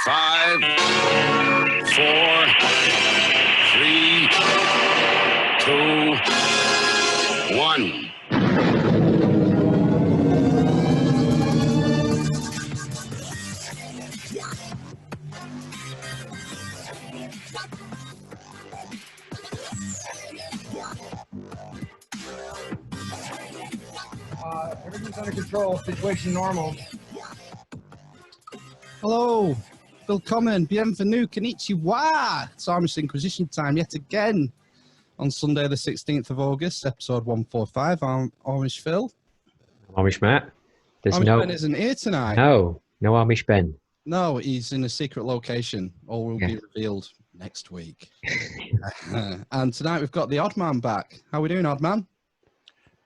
5, 4, 3, 2, 1. Everything's under control. Situation normal. Hello, willkommen, bienvenue, konnichiwa. It's Amish Inquisition time yet again on Sunday the 16th of August, episode 145. I'm Amish Phil. Amish Matt. There's Amish no Ben isn't here tonight. No Amish Ben. No, he's in a secret location. All will be revealed next week. And tonight we've got the OddMan back. How are we doing, OddMan?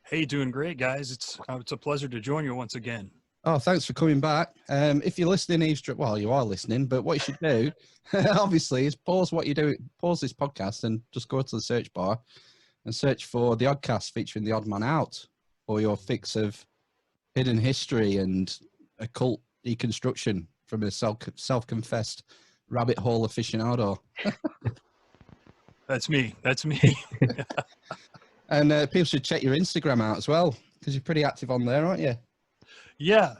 Hey, doing great, guys. It's a pleasure to join you once again. Oh, thanks for coming back. If you're listening, Eavesdroppers, well, you are listening, but what you should do, obviously, is pause what you do, pause this podcast and just go to the search bar and search for the Oddcast featuring the Odd Man Out, or your fix of hidden history and occult deconstruction from a self-confessed rabbit hole aficionado. That's me. And people should check your Instagram out as well, because you're pretty active on there, aren't you? Yeah.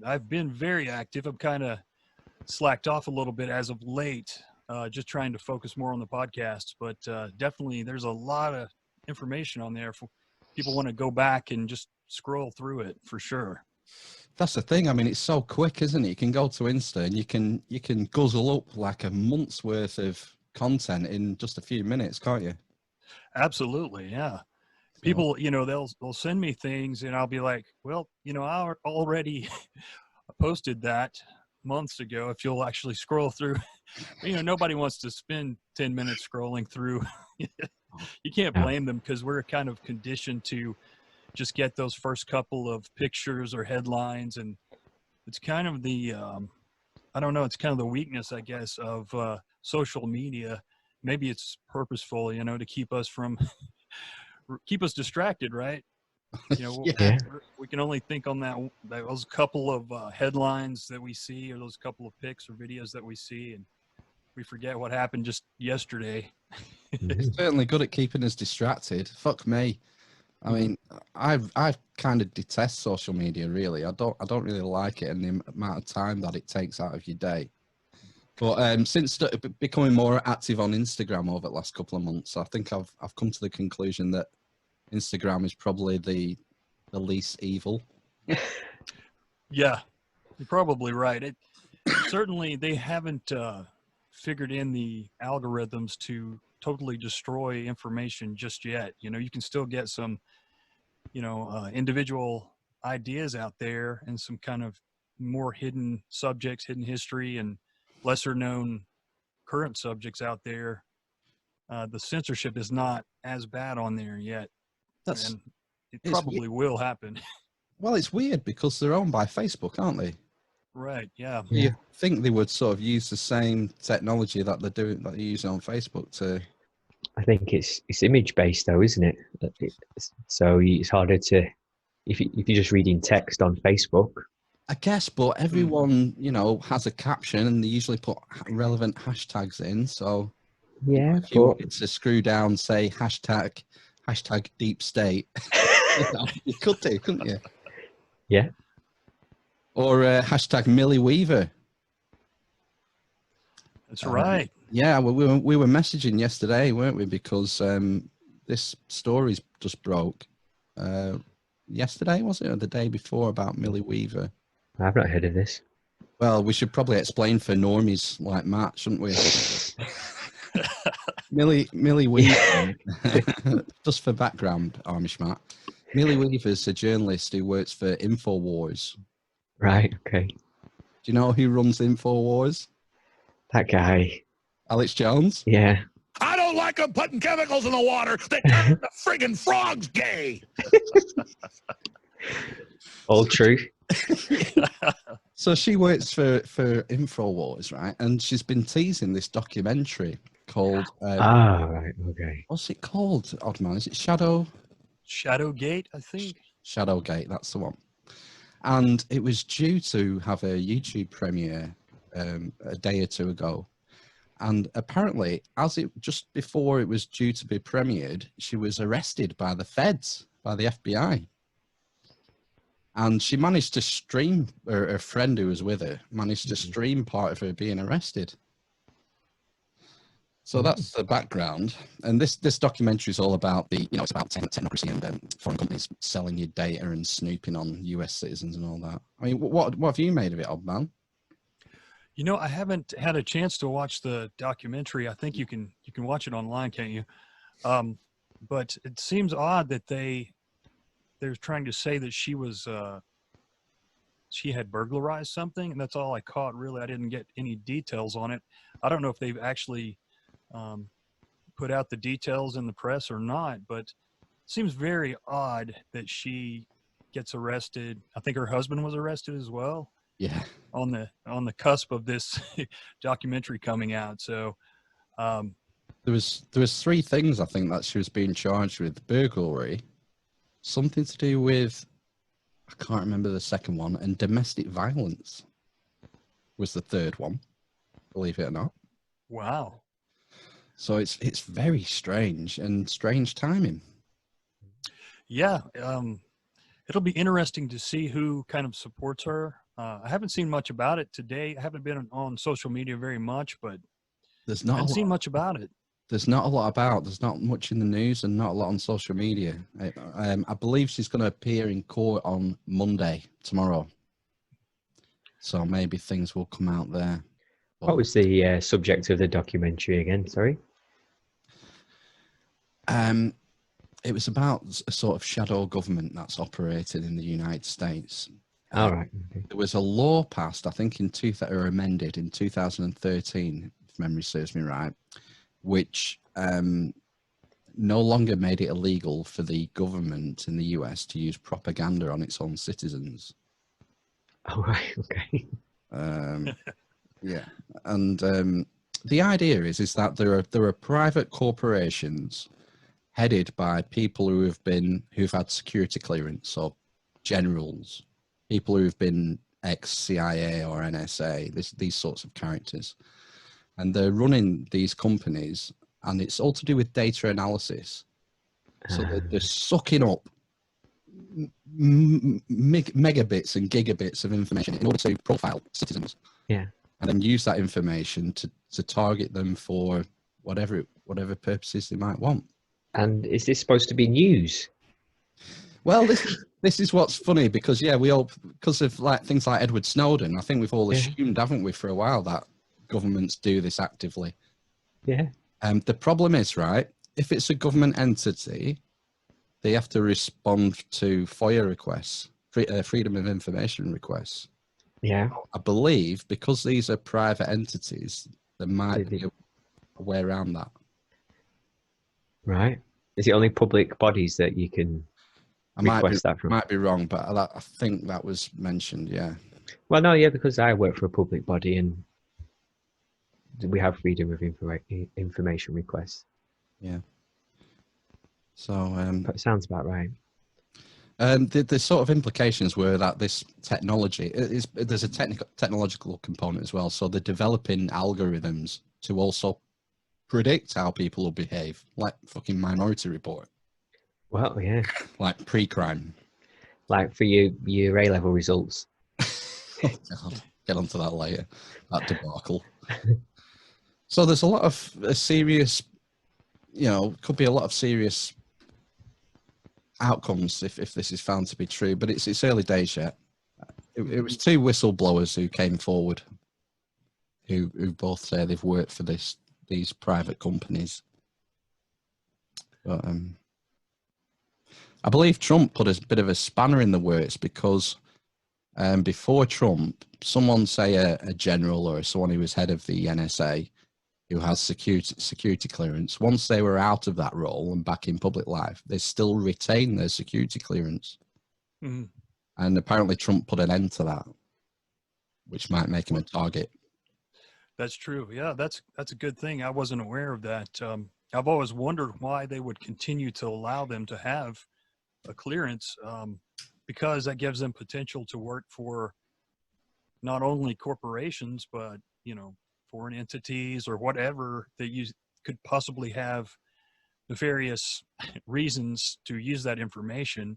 I've been very active. I'm kind of slacked off a little bit as of late, just trying to focus more on the podcasts. But definitely, there's a lot of information on there. For people want to go back and just scroll through it for sure. That's the thing. I mean, it's so quick, isn't it? You can go to Insta and you can guzzle up like a month's worth of content in just a few minutes, can't you? Absolutely, yeah. People, they'll send me things and I'll be like, well, I already posted that months ago. If you'll actually scroll through, nobody wants to spend 10 minutes scrolling through. You can't blame them, because we're kind of conditioned to just get those first couple of pictures or headlines. And it's kind of the, it's kind of the weakness, I guess, of social media. Maybe it's purposeful, to keep us distracted, right? We can only think on those couple of headlines that we see, or those couple of pics or videos that we see, and we forget what happened just yesterday. It's certainly good at keeping us distracted. Fuck me. I mean, I kind of detest social media, really. I don't really like it, and the amount of time that it takes out of your day. But since becoming more active on Instagram over the last couple of months, I think I've come to the conclusion that Instagram is probably the least evil. Yeah, you're probably right. Certainly, they haven't figured in the algorithms to totally destroy information just yet. You can still get some, individual ideas out there, and some kind of more hidden subjects, hidden history, and lesser known current subjects out there. The censorship is not as bad on there yet. And it probably will happen. Well, it's weird because they're owned by Facebook, aren't they? Right. Yeah. You think they would sort of use the same technology that they're using on Facebook to. I think it's image based though, isn't it? So it's harder to if you're just reading text on Facebook. I guess, but everyone, has a caption, and they usually put relevant hashtags in. So if you wanted to screw down, say hashtag deep state, you could do, couldn't you? Yeah. Or hashtag Milllie Weaver. That's right. Yeah, well, we were messaging yesterday, weren't we? Because this story's just broke. Yesterday, was it, or the day before, about Milllie Weaver? I've not heard of this. Well, we should probably explain for normies like Matt, shouldn't we? Milllie Weaver, just for background, Amish Matt. Milllie Weaver's a journalist who works for InfoWars. Right, okay. Do you know who runs InfoWars? That guy. Alex Jones? Yeah. I don't like them putting chemicals in the water that turn the friggin' frogs gay. All true. So she works for InfoWars, right? And she's been teasing this documentary called... right, okay. What's it called, Oddman? Is it Shadowgate, I think. Shadowgate, that's the one. And it was due to have a YouTube premiere a day or two ago. And apparently, just before it was due to be premiered, she was arrested by the feds, by the FBI. And she managed to stream, or her friend who was with her, managed to stream part of her being arrested. So that's the background. And this documentary is all about it's about technocracy and foreign companies selling your data and snooping on US citizens and all that. I mean, what have you made of it, OddMan? You know, I haven't had a chance to watch the documentary. I think you can watch it online, can't you? But it seems odd that they're trying to say that she had burglarized something, and that's all I caught. Really, I didn't get any details on it. I don't know if they've actually put out the details in the press or not, but it seems very odd that she gets arrested. I think her husband was arrested as well. Yeah. On the cusp of this documentary coming out. So there was 3 things I think that she was being charged with: burglary, something to do with, I can't remember the second one, and domestic violence was the third one, believe it or not. Wow. So it's very strange and strange timing. Yeah. It'll be interesting to see who kind of supports her. I haven't seen much about it today. I haven't been on social media very much, but I haven't seen much about it. There's not a lot about. There's not much in the news and not a lot on social media. I believe she's going to appear in court on Monday, tomorrow. So maybe things will come out there. What was the subject of the documentary again? Sorry. It was about a sort of shadow government that's operated in the United States. All right. Okay. There was a law passed, I think, or amended in 2013, if memory serves me right, which no longer made it illegal for the government in the US to use propaganda on its own citizens. Oh, right. Okay. Yeah, and the idea is that there are private corporations headed by people who've had security clearance, or generals, people who've been ex-CIA or NSA, these sorts of characters, and they're running these companies, and it's all to do with data analysis. So they're sucking up megabits and gigabits of information in order to profile citizens. Yeah. And then use that information to target them for whatever purposes they might want. And is this supposed to be news? Well, this is what's funny, because because of things like Edward Snowden, I think we've all assumed, haven't we, for a while, that governments do this actively. Yeah. The problem is, right, if it's a government entity, they have to respond to FOIA requests, Freedom of Information requests. Yeah. I believe because these are private entities, there might be a way around that. Right. Is it only public bodies that you can request that from? Might be wrong, but I think that was mentioned, yeah. Well, no, yeah, because I work for a public body and we have freedom of information requests. Yeah. So that sounds about right. The sort of implications were that this technology there's a technological component as well. So they're developing algorithms to also predict how people will behave, like fucking Minority Report. Well, yeah. Like pre-crime. Like for your A-level results. Oh, God. Get onto that later. That debacle. So there's a lot of serious, could be a lot of serious outcomes if this is found to be true, but it's early days yet. It was 2 whistleblowers who came forward who both say they've worked for these private companies. But I believe Trump put a bit of a spanner in the works, because before Trump, someone, say a general or someone who was head of the NSA who has security clearance, once they were out of that role and back in public life, they still retain their security clearance. Mm-hmm. And apparently Trump put an end to that, which might make him a target. That's true. Yeah, that's a good thing. I wasn't aware of that. I've always wondered why they would continue to allow them to have a clearance, because that gives them potential to work for not only corporations, but, you know, foreign entities or whatever that you could possibly have nefarious reasons to use that information.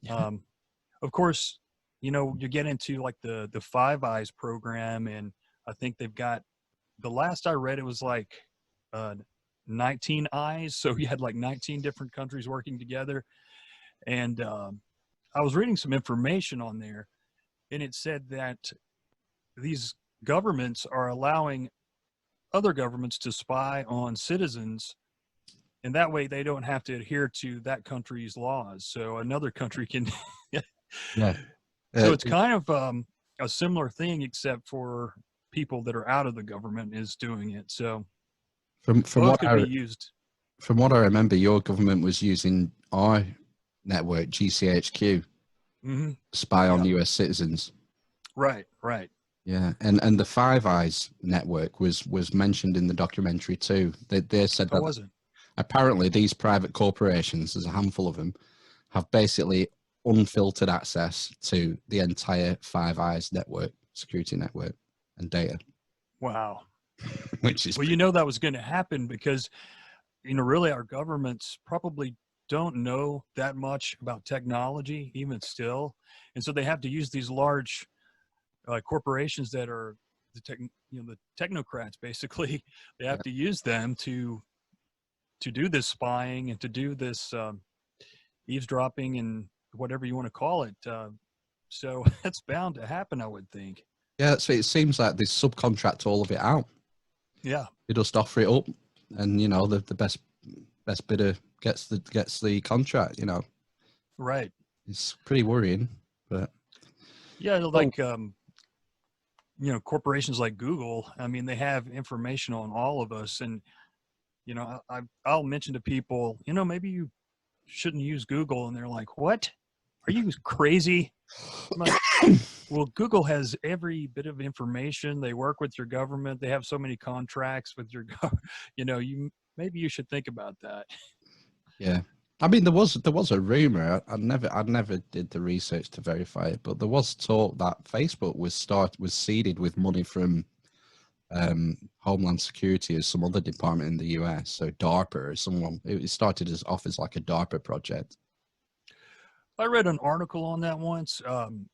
Of course, you know, you get into like the Five Eyes program, and I think they've got, the last I read, it was like 19 eyes. So you had like 19 different countries working together. And I was reading some information on there, and it said that these governments are allowing other governments to spy on citizens, and that way they don't have to adhere to that country's laws. So another country can. Yeah. So it's kind of a similar thing, except for people that are out of the government is doing it. So from both what could be used. from what I remember, your government was using our network, GCHQ, Mm-hmm. spy on Yeah. US citizens. Right. Yeah, and the Five Eyes network was mentioned in the documentary too. They said How that was it? apparently these private corporations, there's a handful of them, have basically unfiltered access to the entire Five Eyes network, security network, and data, Wow. which is Well, you know that was going to happen because, you know, really our governments probably don't know that much about technology, even still, and so they have to use these large corporations that are the technocrats. Basically, they have to use them to do this spying and to do this eavesdropping and whatever you want to call it. So that's bound to happen, I would think. yeah. So it seems like they subcontract all of it out. Yeah. They just offer it up, and you know the best bidder gets the contract. You know, Right. it's pretty worrying, but Yeah, like you know, corporations like Google, I mean, they have information on all of us. And, you know, I'll mention to people, you know, maybe you shouldn't use Google. And they're like, what? Are you crazy? I'm like, well, Google has every bit of information. They work with your government. They have so many contracts with your, you know, maybe you should think about that. yeah. I mean, there was a rumor. I never did the research to verify it, but there was talk that Facebook was seeded with money from Homeland Security or some other department in the US. So DARPA or someone. It started off as like a DARPA project. I read an article on that once, and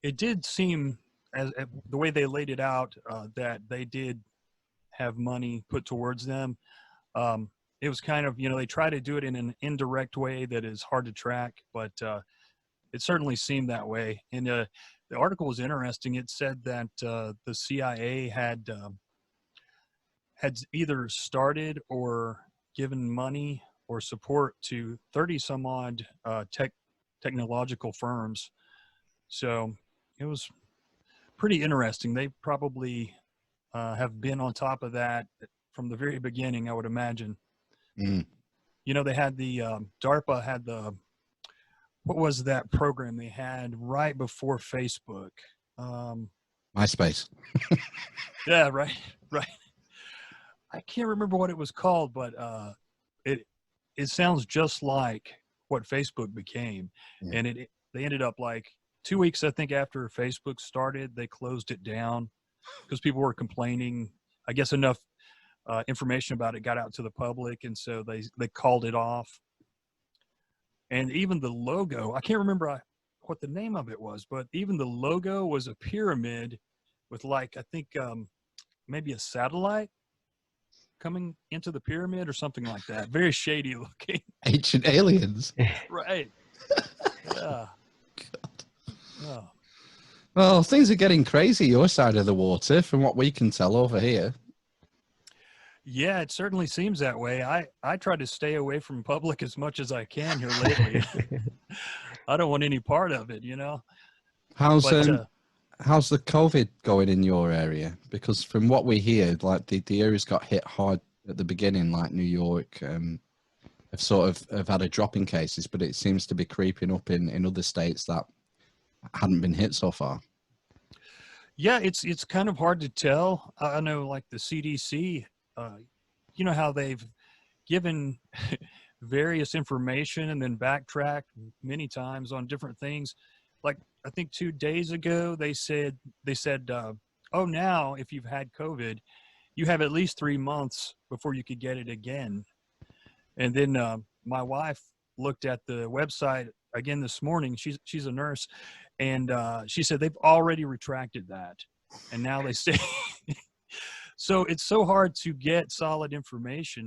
it did seem, as the way they laid it out, that they did have money put towards them. It was kind of, you know, they try to do it in an indirect way that is hard to track, but it certainly seemed that way. And the article was interesting. It said that the CIA had either started or given money or support to 30 some odd technological firms. So it was pretty interesting. They probably have been on top of that from the very beginning, I would imagine. Mm. You know, they had the DARPA had what was that program they had right before Facebook? MySpace. Yeah, right. I can't remember what it was called, but it sounds just like what Facebook became. Yeah. And they ended up like 2 weeks, I think, after Facebook started, they closed it down because people were complaining. I guess enough information about it got out to the public, and so they called it off. And even the logo, I can't remember what the name of it was, but even the logo was a pyramid with, like, I think maybe a satellite coming into the pyramid or something like that. Very shady looking. Ancient aliens. Right. Yeah. Oh. Well, things are getting crazy your side of the water, from what we can tell over here. Yeah, it certainly seems that way. I try to stay away from public as much as I can here lately. I don't want any part of it, you know. How's But the COVID going in your area? Because from what we hear, like the areas got hit hard at the beginning, like New York, have sort of had a drop in cases, but it seems to be creeping up in other states that hadn't been hit so far. yeah, it's kind of hard to tell. I know, like the CDC, you know how they've given various information and then backtracked many times on different things. like I think 2 days ago they said oh, now if you've had COVID, you have at least 3 months before you could get it again. And then my wife looked at the website again this morning. She's a nurse, and she said they've already retracted that, and now they say. So it's so hard to get solid information.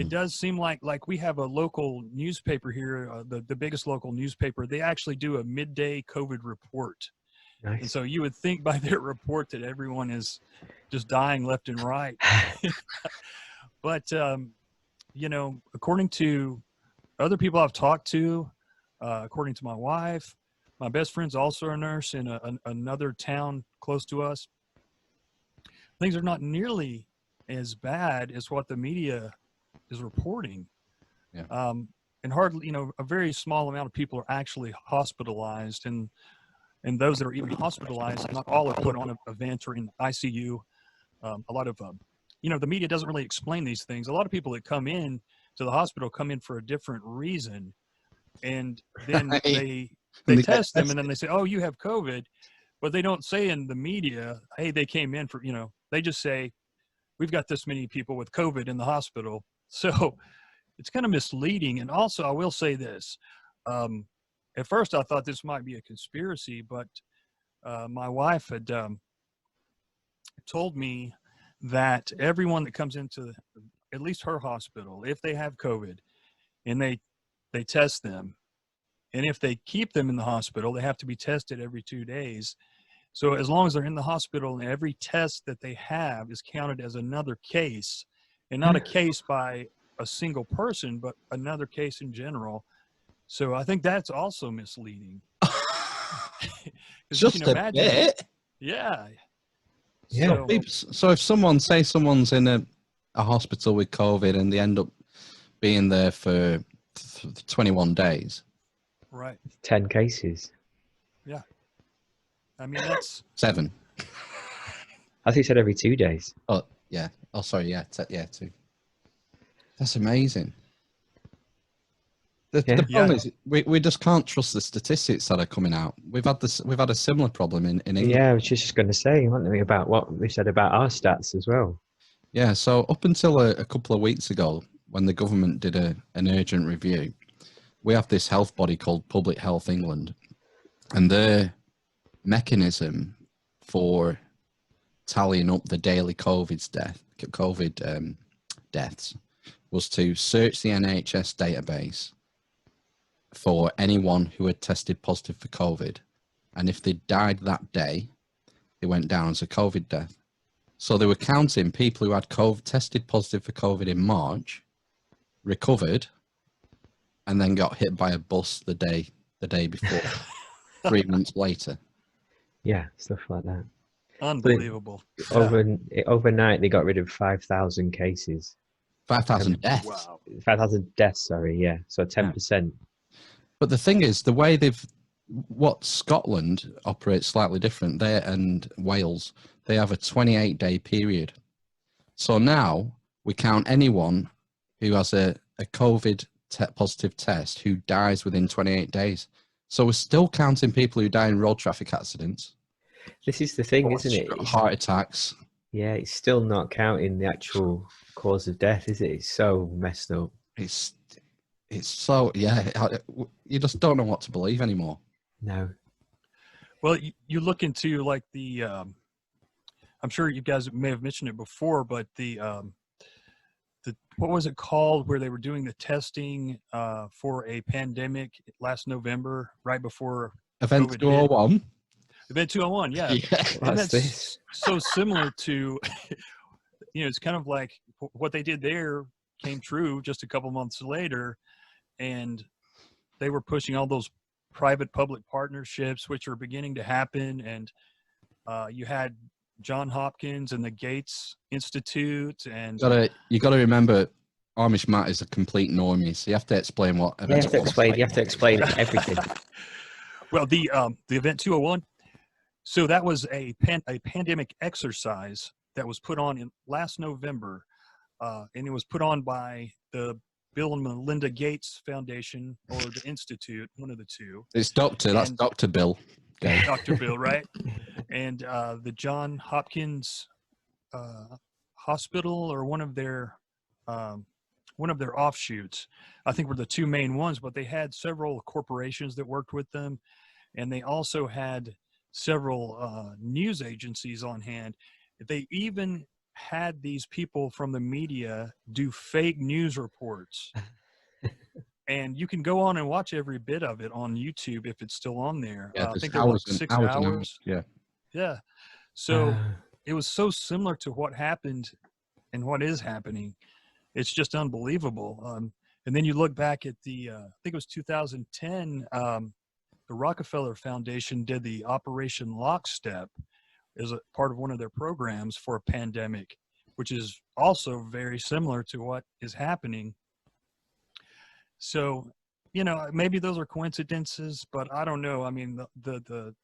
It does seem like we have a local newspaper here, the biggest local newspaper. They actually do a midday COVID report. Nice. And so you would think by their report that everyone is just dying left and right. But, you know, according to other people I've talked to, according to my wife, my best friend's also a nurse in another town close to us, things are not nearly as bad as what the media is reporting. Yeah. And hardly, you know, a very small amount of people are actually hospitalized, and those that are even hospitalized, not all are put on a vent or in ICU. A lot of, you know, the media doesn't really explain these things. A lot of people that come in to the hospital come in for a different reason, and then they test them, and then they say, oh, you have COVID, but they don't say in the media, hey, they came in for, you know, they just say, we've got this many people with COVID in the hospital. So it's kind of misleading. And also, I will say this. At first, I thought this might be a conspiracy, but my wife had told me that everyone that comes into at least her hospital, if they have COVID and they test them, and if they keep them in the hospital, they have to be tested every 2 days. So as long as they're in the hospital, and every test that they have is counted as another case, and not a case by a single person, but another case in general. So I think that's also misleading. Just a bit. Yeah. Yeah. So if someone's in a hospital with COVID and they end up being there for 21 days. Right. 10 cases. Yeah. I mean, that's 7. I think you said every 2 days. Oh, yeah. Oh, sorry. Yeah. 2. That's amazing. The problem is we just can't trust the statistics that are coming out. We've had a similar problem in England. Yeah, I was just going to say, weren't we, about what we said about our stats as well. Yeah. So up until a couple of weeks ago, when the government did an urgent review, we have this health body called Public Health England, and their mechanism for tallying up the daily COVID deaths was to search the NHS database for anyone who had tested positive for COVID, and if they died that day, they went down as a COVID death. So they were counting people who had tested positive for COVID in March, recovered, and then got hit by a bus the day before, 3 months later. Yeah, stuff like that. unbelievable. Overnight, they got rid of 5,000 cases. 5,000 deaths. Wow. 5,000 deaths, sorry, yeah. So 10%. But the thing is, the way what Scotland operates slightly different, they and Wales, they have a 28-day period. So now we count anyone who has a COVID positive test who dies within 28 days. So we're still counting people who die in road traffic accidents. This is the thing, isn't it? Heart attacks. Yeah, it's still not counting the actual cause of death, is it? It's so messed up. It's so, yeah, you just don't know what to believe anymore. No. Well, you look into like the, I'm sure you guys may have mentioned it before, but the what was it called where they were doing the testing for a pandemic last November, right before Event COVID 201. hit? Event 201, yeah. Yeah. And What's this? so similar to, it's kind of like what they did there came true just a couple months later, and they were pushing all those private-public partnerships, which are beginning to happen, and you had John Hopkins and the Gates Institute, and You got to remember, Amish Matt is a complete normie, so you have to explain what. You have to explain everything. Well, the Event 201. So that was a pandemic exercise that was put on in last November, and it was put on by the Bill and Melinda Gates Foundation or the Institute, one of the two. It's Doctor. That's And- Dr. Bill. Okay. Dr. Bill, right? And the John Hopkins Hospital, or one of their offshoots, I think, were the two main ones. But they had several corporations that worked with them, and they also had several news agencies on hand. They even had these people from the media do fake news reports. And you can go on and watch every bit of it on YouTube if it's still on there. Yeah, I there's think they're like hours and 6 hours and hours. hours. Yeah. Yeah. So it was so similar to what happened and what is happening. It's just unbelievable. And then you look back at the, I think it was 2010, the Rockefeller Foundation did the Operation Lockstep as a part of one of their programs for a pandemic, which is also very similar to what is happening. So, you know, maybe those are coincidences, but I don't know. I mean, the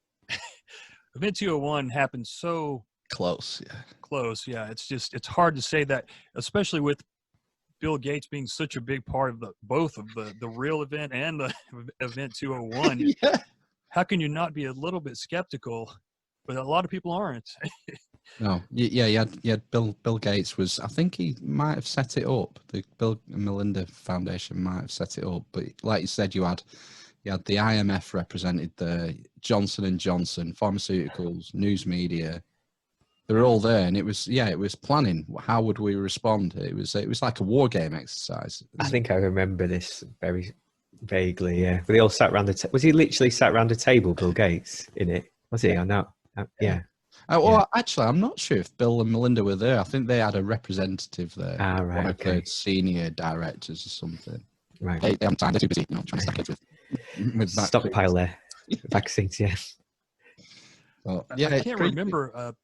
Event 201 happened so Close. Yeah. close. Yeah, it's hard to say that, especially with Bill Gates being such a big part of both of the real event and the Event 201. Yeah. How can you not be a little bit skeptical? But a lot of people aren't. No. Yeah. You had Bill Gates was. I think he might have set it up. The Bill and Melinda Foundation might have set it up. But like you said, you had the IMF represented, the Johnson & Johnson, pharmaceuticals, news media. They were all there, and it was planning. How would we respond? It was like a war game exercise. I think I remember this very vaguely. Yeah, but they all sat around the. Was he literally sat around a table, Bill Gates, in it? Was he or not? Yeah. Well, actually, I'm not sure if Bill and Melinda were there. I think they had a representative there. Ah, right. One of Okay. the senior directors or something. Right. They haven't time. They're too busy, trying to stack kids with Stockpile there. Vaccines. Yeah. So, I it's can't creepy. remember.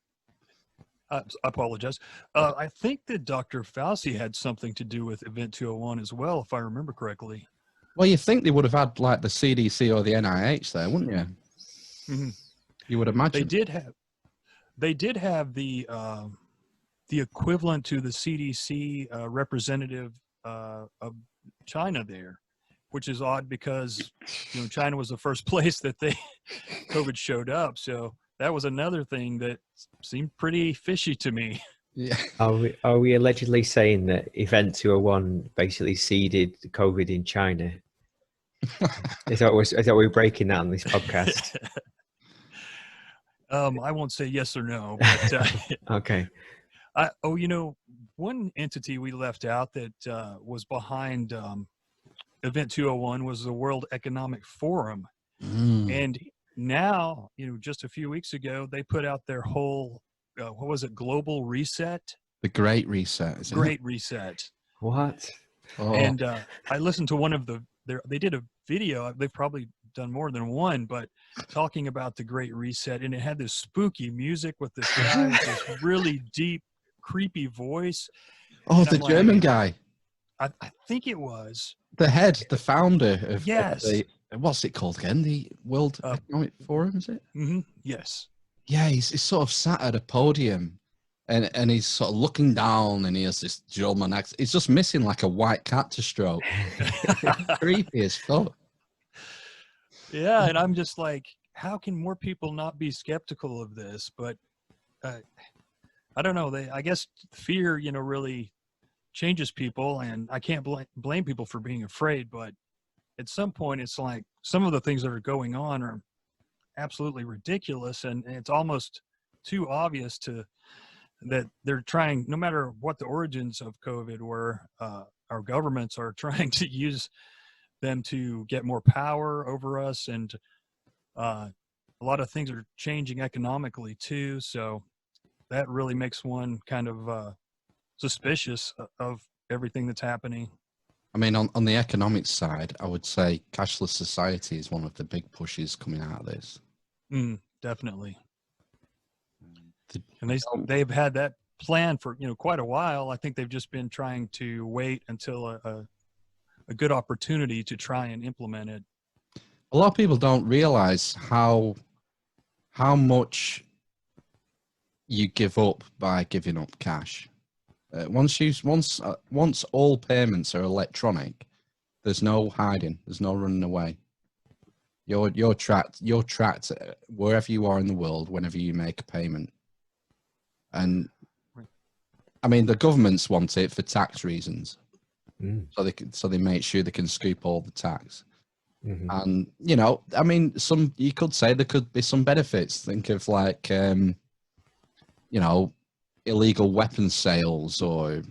I apologize. I think that Dr. Fauci had something to do with Event 201 as well, if I remember correctly. Well, you think they would have had like the CDC or the NIH there, wouldn't you? Mhm. You would imagine. They did have the equivalent to the CDC representative of China there, which is odd because China was the first place that COVID showed up. So that was another thing that seemed pretty fishy to me. Yeah. Are we allegedly saying that Event 201 basically seeded COVID in China? Is that what we're breaking down this podcast? I won't say yes or no, but Okay. one entity we left out that was behind Event 201 was the World Economic Forum. And now, just a few weeks ago, they put out their whole, what was it, Global Reset? The Great Reset. Isn't Great Reset. What? Oh. And I listened to one of they did a video, they've probably done more than one, but talking about the Great Reset, and it had this spooky music with this guy with this really deep, creepy voice. Oh, And the I'm like, German guy. I think it was. The head, the founder of Yes. the, what's it called again? The World Economic Forum, is it? Mm-hmm, yes. Yeah, he's sort of sat at a podium and he's sort of looking down and he has this German accent. He's just missing like a white cat to stroke. Creepy as fuck. Yeah, and I'm just like, how can more people not be skeptical of this? But I don't know. I guess fear, really changes people, and I can't blame people for being afraid. But at some point, it's like some of the things that are going on are absolutely ridiculous, and it's almost too obvious that they're trying, no matter what the origins of COVID were, our governments are trying to use them to get more power over us, and a lot of things are changing economically too. So that really makes one kind of suspicious of everything that's happening. I mean, on the economic side, I would say cashless society is one of the big pushes coming out of this. Definitely. And they've had that plan for quite a while. I think they've just been trying to wait until a good opportunity to try and implement it. A lot of people don't realize how much you give up by giving up cash. Once all payments are electronic, there's no hiding. There's no running away. You're tracked. You're tracked wherever you are in the world whenever you make a payment. And I mean, the governments want it for tax reasons, so they make sure they can scoop all the tax. And you know, I mean, you could say there could be some benefits. Think of like, you know, illegal weapons sales or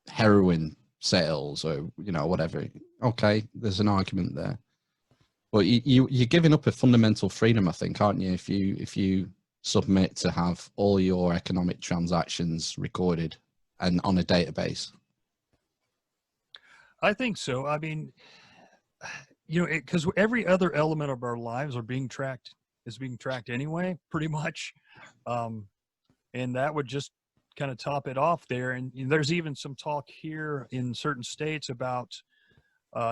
heroin sales or you know whatever. Okay, there's an argument there, but you're giving up a fundamental freedom, I think, aren't you? If you submit to have all your economic transactions recorded and on a database. I think so. I mean, you know, because every other element of our lives is being tracked anyway, pretty much. And that would just kind of top it off there. And there's even some talk here in certain states about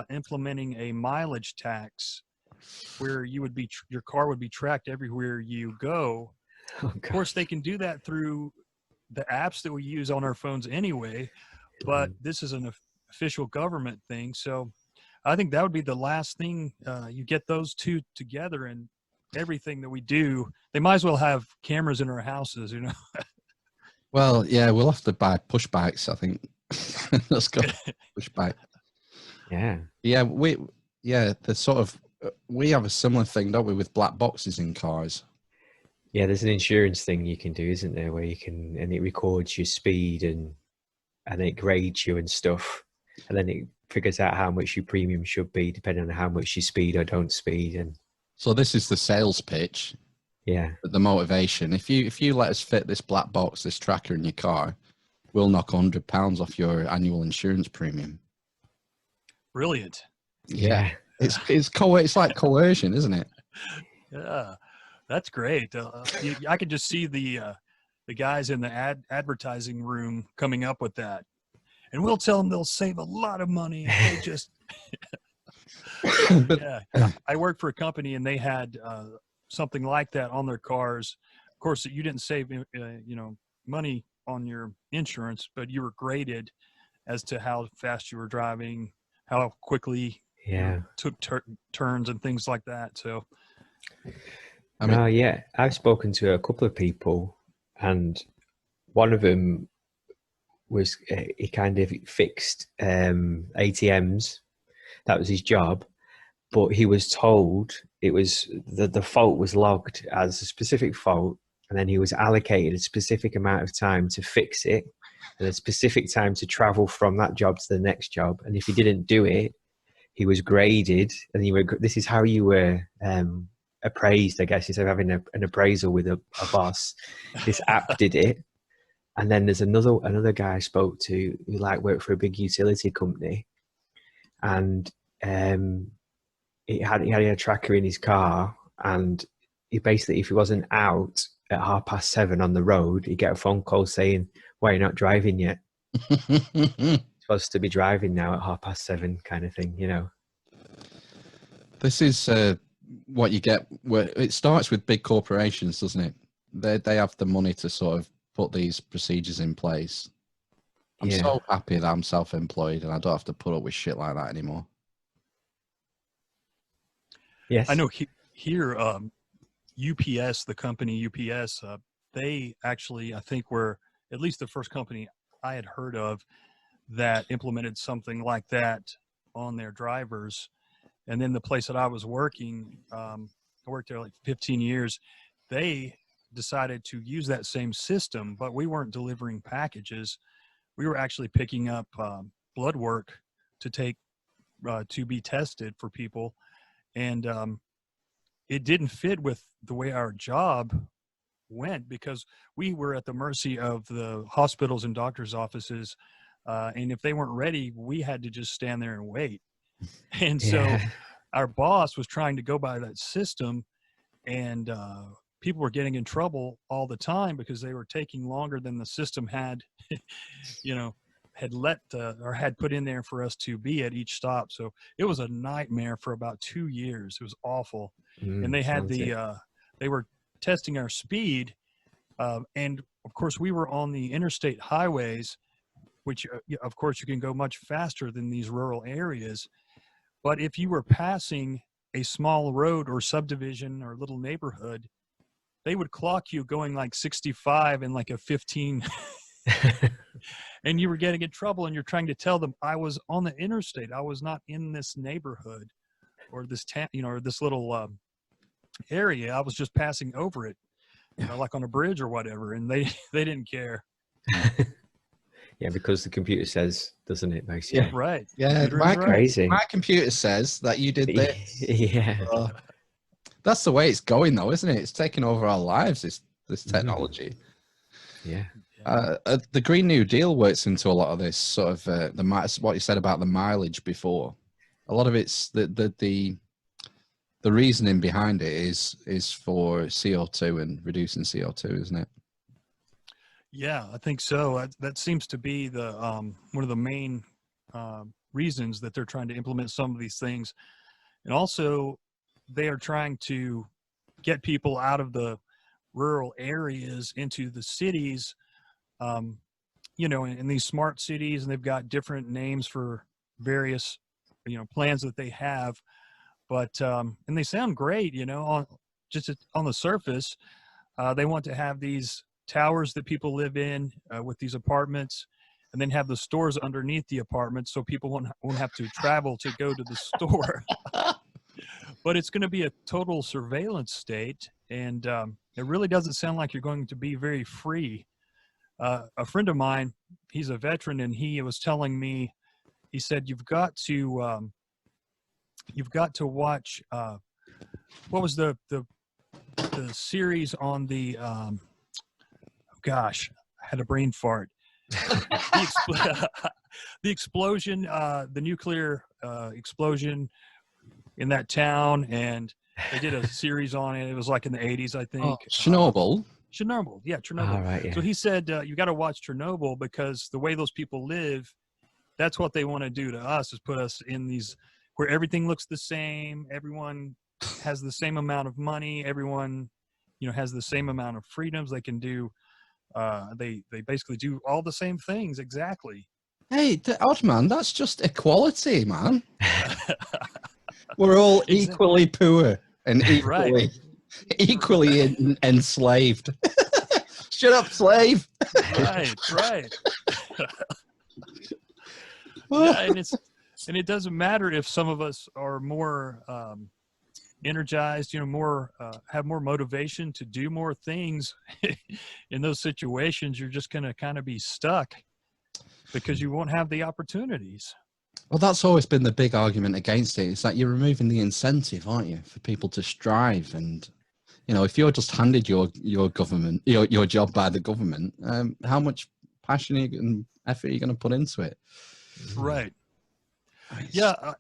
implementing a mileage tax where your car would be tracked everywhere you go. Oh, of course, they can do that through the apps that we use on our phones anyway, but this is an official government thing. So I think that would be the last thing. You get those two together and everything that we do, they might as well have cameras in our houses, you know? Well, yeah, we'll have to buy push bikes, I think. Let's go push bike. Yeah. Yeah, we have a similar thing, don't we, with black boxes in cars. Yeah, there's an insurance thing you can do, isn't there, where you can, and it records your speed and it grades you and stuff, and then it figures out how much your premium should be depending on how much you speed or don't speed. And so this is the sales pitch. Yeah. The motivation. If you let us fit this black box, this tracker in your car, we'll knock £100 off your annual insurance premium. Brilliant. Yeah. It's like coercion, isn't it? Yeah. That's great. I could just see the guys in the advertising room coming up with that, and we'll tell them they'll save a lot of money. If they just, yeah. I worked for a company, and they had something like that on their cars. Of course, you didn't save money on your insurance, but you were graded as to how fast you were driving, how quickly you took turns, and things like that. So. Yeah, I've spoken to a couple of people, and one of them was he kind of fixed ATMs. That was his job, but he was told it was the fault was logged as a specific fault, and then he was allocated a specific amount of time to fix it, and a specific time to travel from that job to the next job. And if he didn't do it, he was graded, and this is how you were. Appraised, I guess, instead of having an appraisal with a boss. This app did it. And then there's another guy I spoke to who worked for a big utility company, and he had a tracker in his car, and he basically, if he wasn't out at 7:30 on the road, he'd get a phone call saying, "Why are you not driving yet?" Supposed to be driving now at 7:30 kind of thing, you know. This is what you get. Where it starts with big corporations, doesn't it? They have the money to sort of put these procedures in place. I'm so happy that I'm self-employed and I don't have to put up with shit like that anymore. Yes, I know here, UPS, the company UPS, they actually, I think, were at least the first company I had heard of that implemented something like that on their drivers. And then the place that I was working, I worked there like 15 years, they decided to use that same system, but we weren't delivering packages. We were actually picking up blood work to take to be tested for people. And it didn't fit with the way our job went, because we were at the mercy of the hospitals and doctors' offices. And if they weren't ready, we had to just stand there and wait. And so our boss was trying to go by that system, and people were getting in trouble all the time because they were taking longer than the system had, had put in there for us to be at each stop. So it was a nightmare for about 2 years. It was awful. And they had they were testing our speed. And of course we were on the interstate highways, which of course you can go much faster than these rural areas. But if you were passing a small road or subdivision or little neighborhood, they would clock you going like 65 in like a 15 and you were getting in trouble, and you're trying to tell them, I was on the interstate, I was not in this neighborhood or this town, or this little area, I was just passing over it, like on a bridge or whatever, and they didn't care. Yeah, because the computer says, doesn't it, basically? Yeah, right. Yeah, Crazy. my computer says that you did this. Yeah. That's the way it's going, though, isn't it? It's taking over our lives, this technology. Yeah. The Green New Deal works into a lot of this sort of what you said about the mileage before. A lot of it's the reasoning behind it is for CO2 and reducing CO2, isn't it? Yeah, I think so. That seems to be the one of the main reasons that they're trying to implement some of these things. And also, they are trying to get people out of the rural areas into the cities, in these smart cities, and they've got different names for various, plans that they have. But, and they sound great, on the surface. They want to have these towers that people live in with these apartments, and then have the stores underneath the apartments so people won't have to travel to go to the store. But it's going to be a total surveillance state, and it really doesn't sound like you're going to be very free. A friend of mine, he's a veteran, and he was telling me, he said, you've got to watch, what was the series on the, gosh, I had a brain fart. The explosion, the nuclear explosion in that town, and they did a series on it. It was like in the 80s, I think. Chernobyl. Chernobyl, yeah, Chernobyl. Oh, right, yeah. So he said, you got to watch Chernobyl, because the way those people live, that's what they want to do to us, is put us in these where everything looks the same, everyone has the same amount of money, everyone, has the same amount of freedoms. They can do, they basically do all the same things exactly. Hey, OddMan, that's just equality, man. We're all equally poor and equally enslaved. Shut up, slave. Right. Yeah, and it doesn't matter if some of us are more energized, more have more motivation to do more things. In those situations, you're just going to kind of be stuck because you won't have the opportunities. Well, that's always been the big argument against it. It's that you're removing the incentive, aren't you, for people to strive. And, if you're just handed your government, your job by the government, how much passion and effort are you going to put into it? Right. Yeah.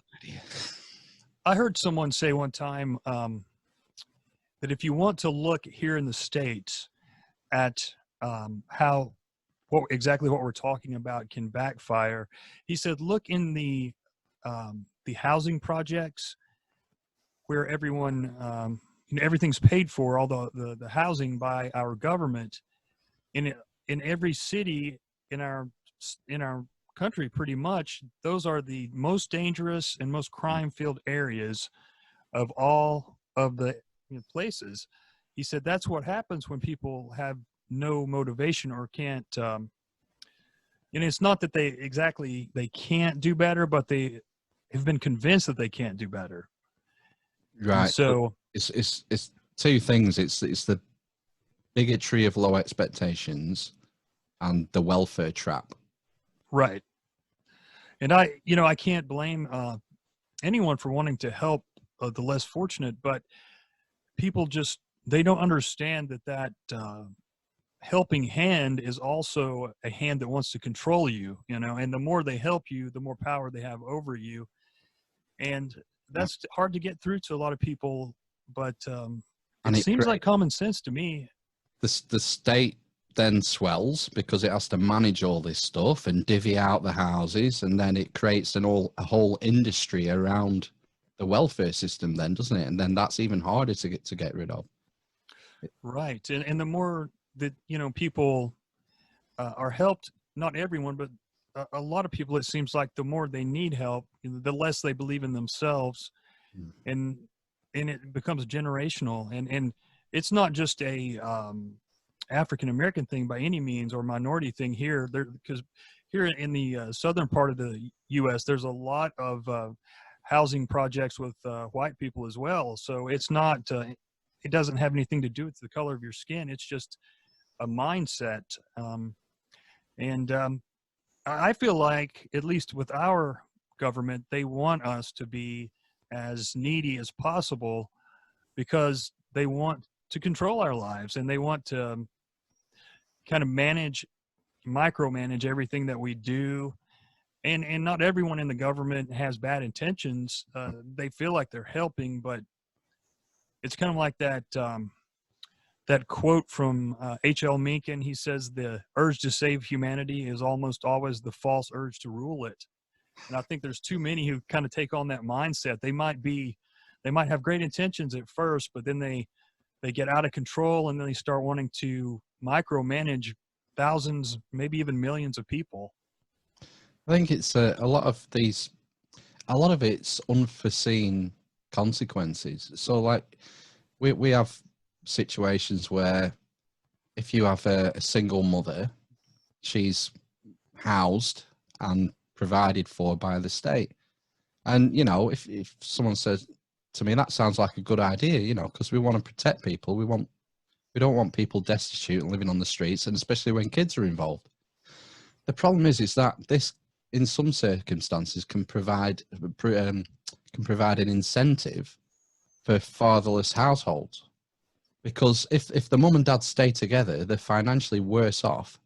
I heard someone say one time that if you want to look here in the States at exactly what we're talking about can backfire, he said, look in the housing projects where everyone, everything's paid for, all the housing by our government. In every city in our country, pretty much, those are the most dangerous and most crime-filled areas of all of the places. He said that's what happens when people have no motivation or can't, it's not that they can't do better, but they have been convinced that they can't do better. Right. And so it's two things. It's the bigotry of low expectations and the welfare trap. Right. And I can't blame anyone for wanting to help the less fortunate, but people they don't understand that helping hand is also a hand that wants to control you, and the more they help you, the more power they have over you. And that's hard to get through to a lot of people, but it seems like common sense to me. The state then swells because it has to manage all this stuff and divvy out the houses, and then it creates a whole industry around the welfare system then, doesn't it? And then that's even harder to get rid of. Right. And the more that, people are helped, not everyone, but a lot of people, it seems like the more they need help, the less they believe in themselves, and it becomes generational. And it's not just a African American thing by any means, or minority thing here. Because here in the southern part of the U.S., there's a lot of housing projects with white people as well. So it's not. It doesn't have anything to do with the color of your skin. It's just a mindset. I feel like, at least with our government, they want us to be as needy as possible because they want to control our lives, and they want to kind of micromanage everything that we do. And not everyone in the government has bad intentions. They feel like they're helping, but it's kind of like that that quote from H.L. Mencken. He says the urge to save humanity is almost always the false urge to rule it. And I think there's too many who kind of take on that mindset. They might have great intentions at first, but then they get out of control, and then they start wanting to micromanage thousands, maybe even millions of people. I think it's a lot of it's unforeseen consequences. So like we have situations where if you have a single mother, she's housed and provided for by the state. And, you know, if someone says to me, that sounds like a good idea, you know, because we want to protect people. We don't want people destitute and living on the streets, and especially when kids are involved. The problem is that this, in some circumstances, can provide an incentive for fatherless households. Because if the mum and dad stay together, they're financially worse off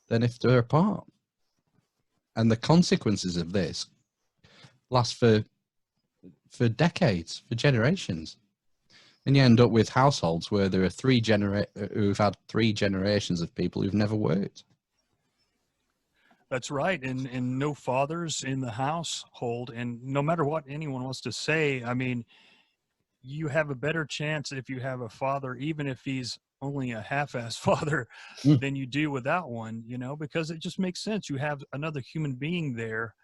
than if they're apart. And the consequences of this last for decades, for generations. And you end up with households where there are who've had 3 generations of people who've never worked. That's right. And no fathers in the household. And no matter what anyone wants to say, I mean, you have a better chance if you have a father, even if he's only a half-ass father, than you do without one, you know, because it just makes sense. You have another human being there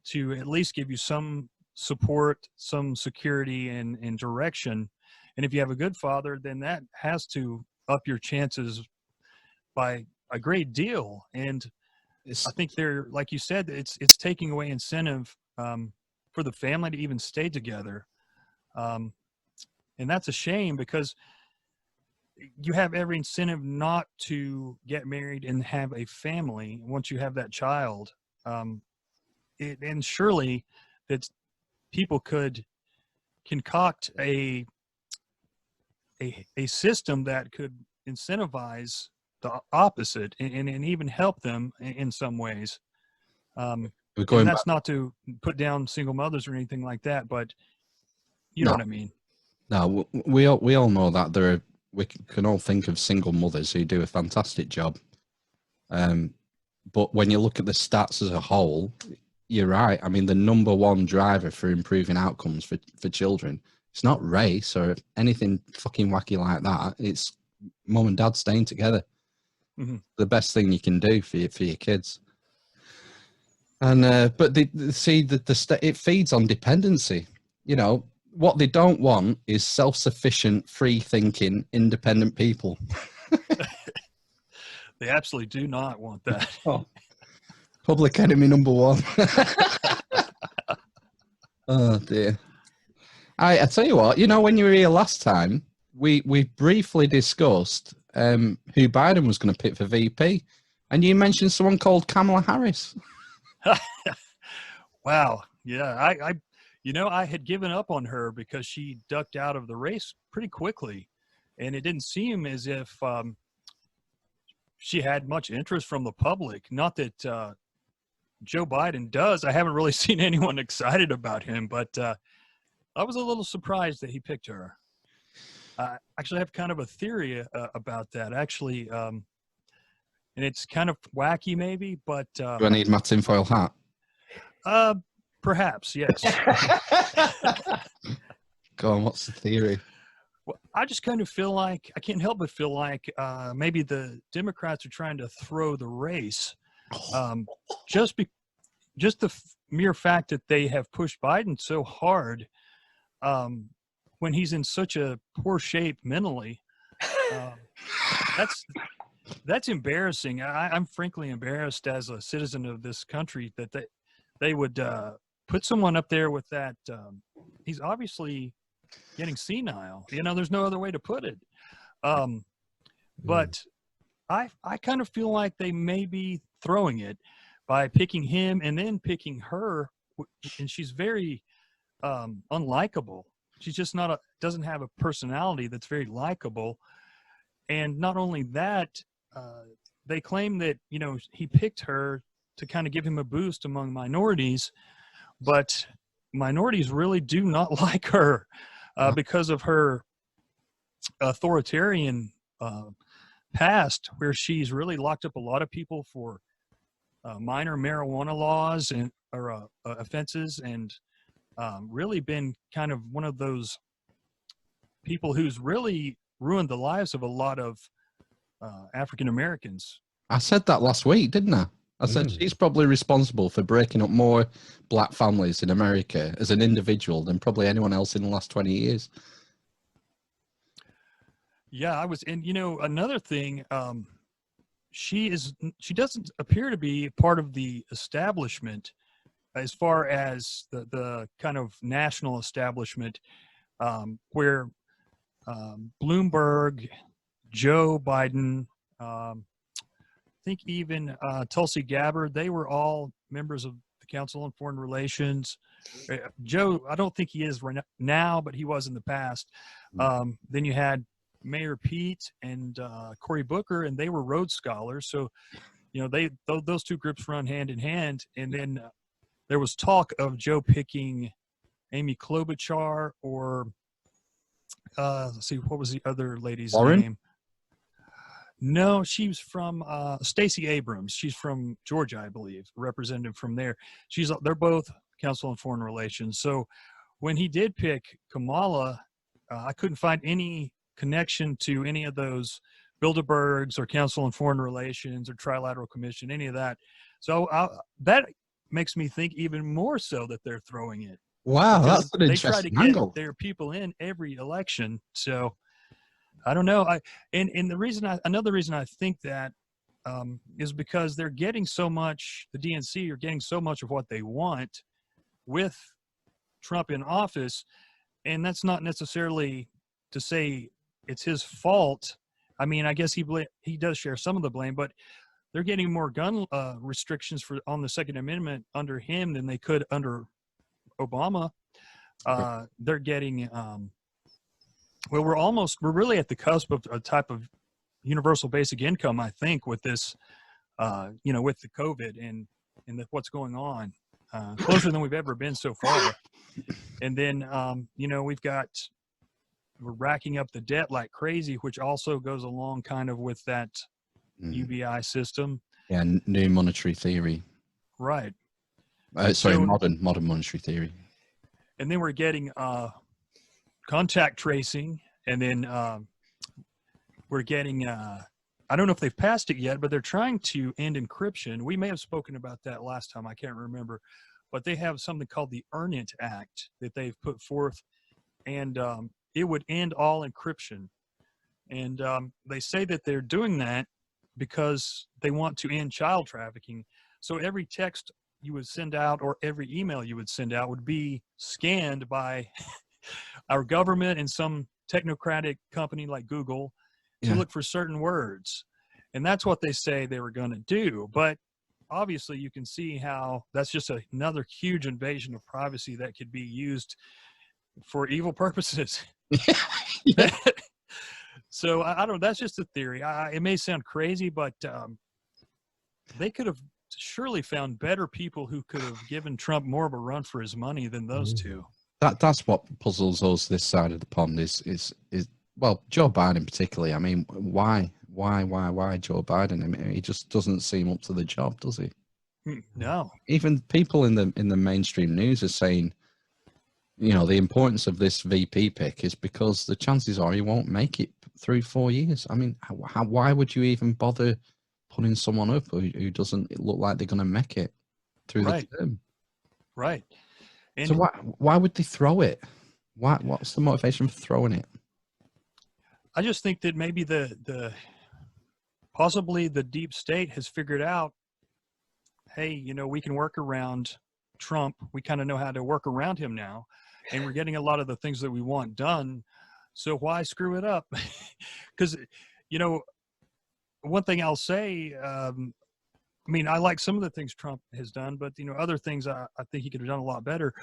to at least give you some support, some security and direction. And if you have a good father, then that has to up your chances by a great deal. And I think like you said, it's taking away incentive for the family to even stay together. And that's a shame, because you have every incentive not to get married and have a family once you have that child. And surely that people could concoct a system that could incentivize the opposite and even help them in some ways. And that's not to put down single mothers or anything like that, but you know what I mean? No, we all know that we can all think of single mothers who do a fantastic job. But when you look at the stats as a whole, you're right. I mean, the number one driver for improving outcomes for children, it's not race or anything fucking wacky like that. It's mum and dad staying together. Mm-hmm. The best thing you can do for your kids. And but it feeds on dependency. You know, what they don't want is self-sufficient, free-thinking, independent people. They absolutely do not want that. Oh. Public enemy number 1. Oh dear. I tell you what, you know, when you were here last time, we briefly discussed who Biden was going to pick for VP, and you mentioned someone called Kamala Harris. Wow. Yeah, I had given up on her because she ducked out of the race pretty quickly, and it didn't seem as if she had much interest from the public. Not that Joe Biden does. I haven't really seen anyone excited about him, but I was a little surprised that he picked her. I actually have kind of a theory about that, actually, and it's kind of wacky maybe, but... Do I need my tinfoil hat? Perhaps, yes. Go on, what's the theory? Well, I just kind of feel like, I can't help but feel like maybe the Democrats are trying to throw the race just the mere fact that they have pushed Biden so hard when he's in such a poor shape mentally, that's embarrassing. I'm frankly embarrassed as a citizen of this country that they would put someone up there with that. He's obviously getting senile. There's no other way to put it. But I kind of feel like they may be throwing it by picking him and then picking her, and she's very unlikable. She's just doesn't have a personality that's very likable. And not only that, they claim that, he picked her to kind of give him a boost among minorities, but minorities really do not like her because of her authoritarian past, where she's really locked up a lot of people for minor marijuana laws or offenses, and really been kind of one of those people who's really ruined the lives of a lot of African Americans. I said that last week, didn't I? I said she's probably responsible for breaking up more black families in America as an individual than probably anyone else in the last 20 years. Yeah, and another thing, she doesn't appear to be part of the establishment as far as the kind of national establishment, where Bloomberg, Joe Biden, I think even Tulsi Gabbard, they were all members of the Council on Foreign Relations. Joe, I don't think he is right now, but he was in the past. Then you had Mayor Pete and Cory Booker, and they were Rhodes Scholars. So, those two groups run hand in hand. And then there was talk of Joe picking Amy Klobuchar or let's see, what was the other lady's name? No, she was from Stacey Abrams. She's from Georgia, I believe, a representative from there. They're both Council on Foreign Relations. So when he did pick Kamala, I couldn't find any connection to any of those Bilderbergs or Council on Foreign Relations or Trilateral Commission, any of that. So that makes me think even more so that they're throwing it. Wow, that's an they interesting try to angle. get their people in every election. So I don't know. And another reason I think that is because they're getting so much. The DNC are getting so much of what they want with Trump in office, and that's not necessarily to say it's his fault. I mean, I guess he does share some of the blame, but they're getting more gun restrictions on the Second Amendment under him than they could under Obama. They're getting we're really at the cusp of a type of universal basic income, I think, with this with the COVID and what's going on, closer than we've ever been so far. And then we're racking up the debt like crazy, which also goes along kind of with that UBI system. Yeah, new monetary theory. Right. Modern monetary theory. And then we're getting contact tracing, and then we're getting I don't know if they've passed it yet, but they're trying to end encryption. We may have spoken about that last time. I can't remember. But they have something called the Earn It Act that they've put forth, and it would end all encryption. And they say that they're doing that because they want to end child trafficking. So every text you would send out or every email you would send out would be scanned by our government and some technocratic company like Google to look for certain words. And that's what they say they were going to do. But obviously you can see how that's just another huge invasion of privacy that could be used for evil purposes. Yeah. So I don't know. That's just a theory. It may sound crazy, but they could have surely found better people who could have given Trump more of a run for his money than those two. That's what puzzles us this side of the pond is well, Joe Biden particularly. I mean, why Joe Biden? I mean, he just doesn't seem up to the job, does he? No. Even people in the mainstream news are saying, the importance of this VP pick is because the chances are he won't make it through 4 years. I mean, why would you even bother putting someone up who doesn't look like they're going to make it through the term. Right. And so why would they throw it? What's the motivation for throwing it? I just think that maybe possibly the deep state has figured out, hey, you know, we can work around Trump. We kind of know how to work around him now, and we're getting a lot of the things that we want done. So why screw it up? Because, you know, one thing I'll say, I mean, I like some of the things Trump has done, but, you know, other things I think he could have done a lot better.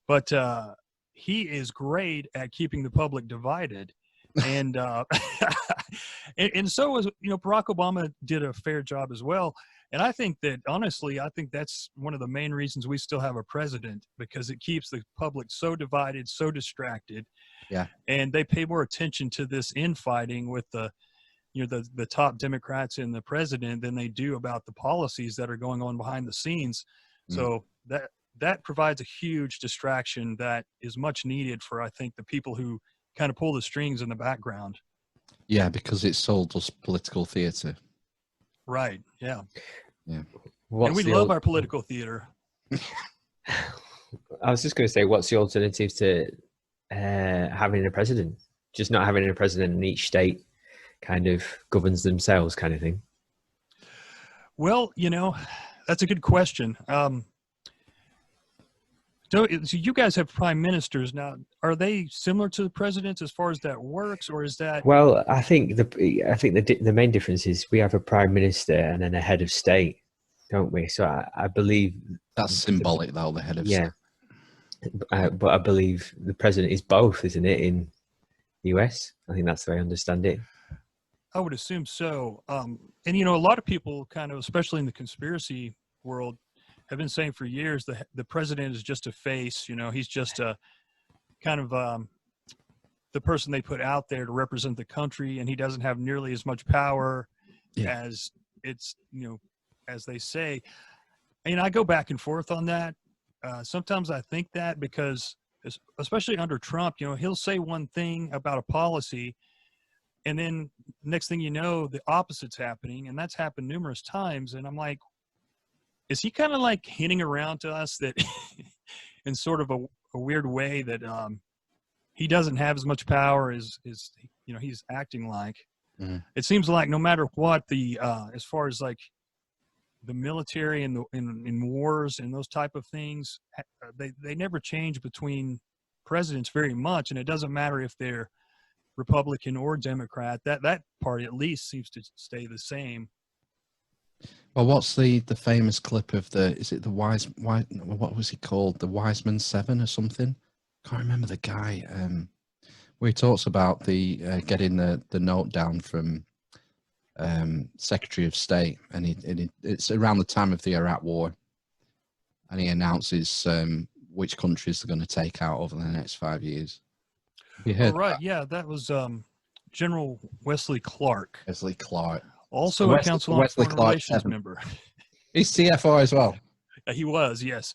But he is great at keeping the public divided. And and so was, you know, Barack Obama did a fair job as well. And I think that, honestly, I think that's one of the main reasons we still have a president, because it keeps the public so divided, so distracted. Yeah. And they pay more attention to this infighting with the top Democrats and the president than they do about the policies that are going on behind the scenes. So that provides a huge distraction that is much needed for, I think, the people who kind of pull the strings in the background. Yeah, because it's all just political theater. Right. Yeah. Yeah. And we love our political theater. I was just going to say, what's the alternative to having a president? Just not having a president in each state kind of governs themselves, kind of thing. Well, you know, that's a good question. So you guys have prime ministers now. Are they similar to the presidents as far as that works, or is that? Well, I think the main difference is we have a prime minister and then a head of state, don't we? So I believe that's symbolic, though. The head of state. But I believe the president is both, isn't it? In the US, I think that's the way I understand it. I would assume so. And you know, a lot of people, kind of, especially in the conspiracy world, have been saying for years the president is just a face. You know, he's just a kind of the person they put out there to represent the country, and he doesn't have nearly as much power as it's, you know, as they say. And I go back and forth on that. Sometimes I think that, because especially under Trump, you know, he'll say one thing about a policy, and then next thing you know, the opposite's happening, and that's happened numerous times. And I'm like, is he kind of like hinting around to us that in sort of a weird way that he doesn't have as much power as you know, he's acting like? It seems like no matter what the as far as like the military and in wars and those type of things, they never change between presidents very much, and it doesn't matter if they're Republican or Democrat. That party at least seems to stay the same. Well, what's the famous clip of is it the what was he called? The Wiseman Seven or something? Can't remember the guy. Where he talks about the getting the note down from Secretary of State, and it's around the time of the Iraq War, and he announces which countries are going to take out over the next 5 years. Have you heard? Right. Yeah, that was General Wesley Clark. Wesley Clark. Also a Council on Foreign Relations member. He's CFO as well. He was, yes.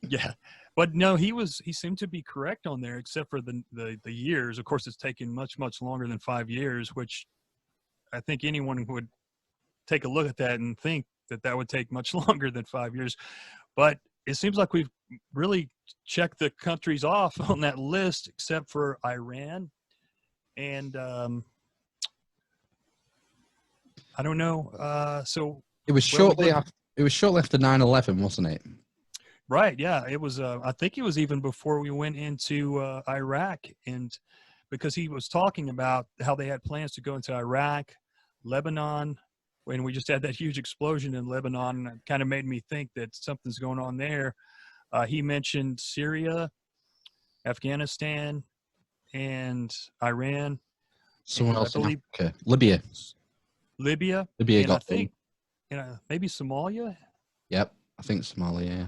Yeah, but no, he seemed to be correct on there, except for the years. Of course, it's taken much longer than 5 years, which I think anyone would take a look at that and think that would take much longer than 5 years. But it seems like we've really checked the countries off on that list, except for Iran and I don't know. So it was shortly after 9/11, wasn't it? Right. Yeah. It was. I think it was even before we went into Iraq, and because he was talking about how they had plans to go into Iraq, Lebanon, when we just had that huge explosion in Lebanon, and it kind of made me think that something's going on there. He mentioned Syria, Afghanistan, and Iran. Someone else in Africa. Libya. And got I think, maybe Somalia. Yep, I think Somalia. Yeah.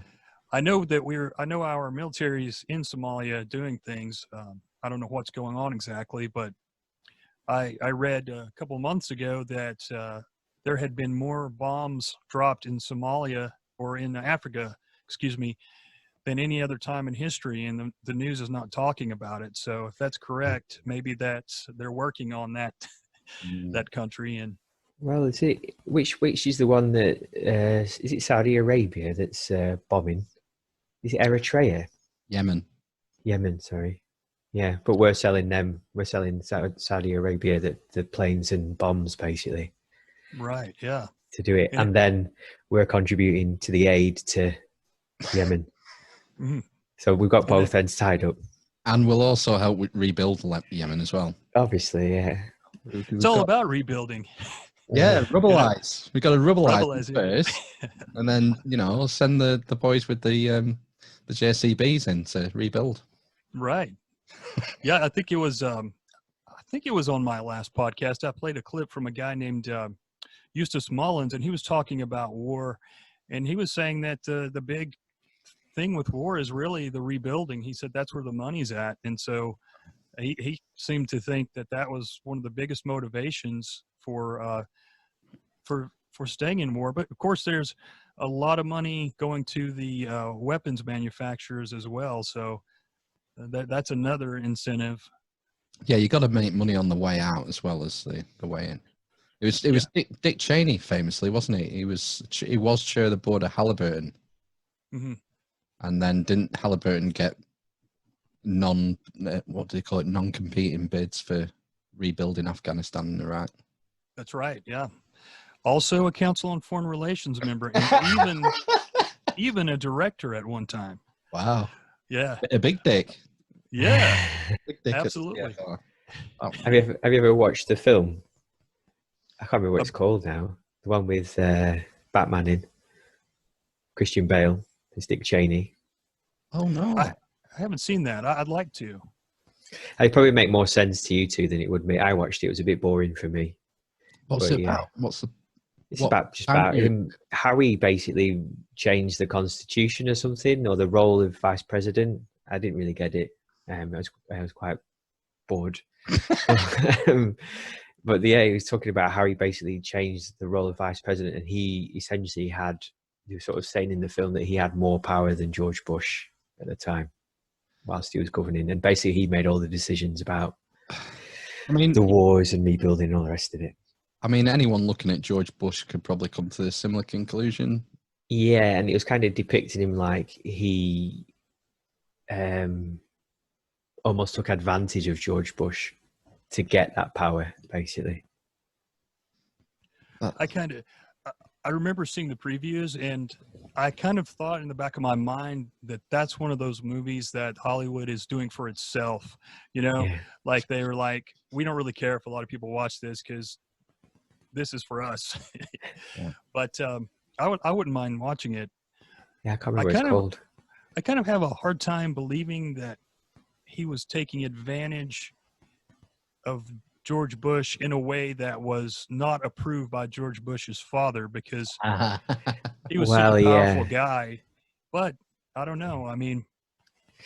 I know our military is in Somalia doing things. I don't know what's going on exactly, but I read a couple months ago that there had been more bombs dropped in Somalia, or in Africa, excuse me, than any other time in history, and the news is not talking about it. So if that's correct, maybe they're working on that that country. And Well, is it which is the one that is it Saudi Arabia that's bombing? Is it Eritrea? Yemen. Yemen, sorry. Yeah, but we're selling them. We're selling Saudi Arabia the planes and bombs basically Right. Yeah. to do it, And and then we're contributing to the aid to Yemen. Mhm. So we've got And both ends tied up. And we'll also help rebuild Yemen as well. Obviously, yeah. It's all about rebuilding. Yeah, rubblize. We got to rubblize Rubblize it. first, and then send the boys with the JCBs in to rebuild. Right. Yeah, I think it was on my last podcast. I played a clip from a guy named Eustace Mullins, and he was talking about war, and he was saying that the big thing with war is really the rebuilding. He said that's where the money's at, and so he seemed to think that was one of the biggest motivations for staying in war. But of course, there's a lot of money going to the weapons manufacturers as well. So that's another incentive. Yeah, you got to make money on the way out as well as the way in. It was Dick Cheney famously, wasn't he? He was chair of the board of Halliburton, Mm-hmm. and then didn't Halliburton get non-competing bids for rebuilding Afghanistan and Iraq? That's right. Yeah. Also a Council on Foreign Relations member, and even a director at one time. Wow. Yeah. A big dick. Yeah. Big dick. Absolutely. Yeah. Oh. Have you ever watched the film? I can't remember what it's called now. The one with Batman in Christian Bale and Dick Cheney. Oh no. I haven't seen that. I'd like to. It'd probably make more sense to you two than it would me. I watched it. It was a bit boring for me. What's But, it yeah. about? It's about him, how he basically changed the constitution or something, or the role of vice president. I didn't really get it. I was quite bored. But yeah, he was talking about how he basically changed the role of vice president, and he essentially he was sort of saying in the film that he had more power than George Bush at the time, whilst he was governing, and basically he made all the decisions about the wars and rebuilding and all the rest of it. I mean, anyone looking at George Bush could probably come to a similar conclusion. Yeah, and it was kind of depicting him like he almost took advantage of George Bush to get that power, basically. I remember seeing the previews, and I kind of thought in the back of my mind that that's one of those movies that Hollywood is doing for itself. Like they were like, we don't really care if a lot of people watch this because this is for us. Yeah. But I wouldn't mind watching it. Yeah, I can't remember what it's called. I kind of have a hard time believing that he was taking advantage of George Bush in a way that was not approved by George Bush's father, because he was such a powerful guy. But I don't know. I mean,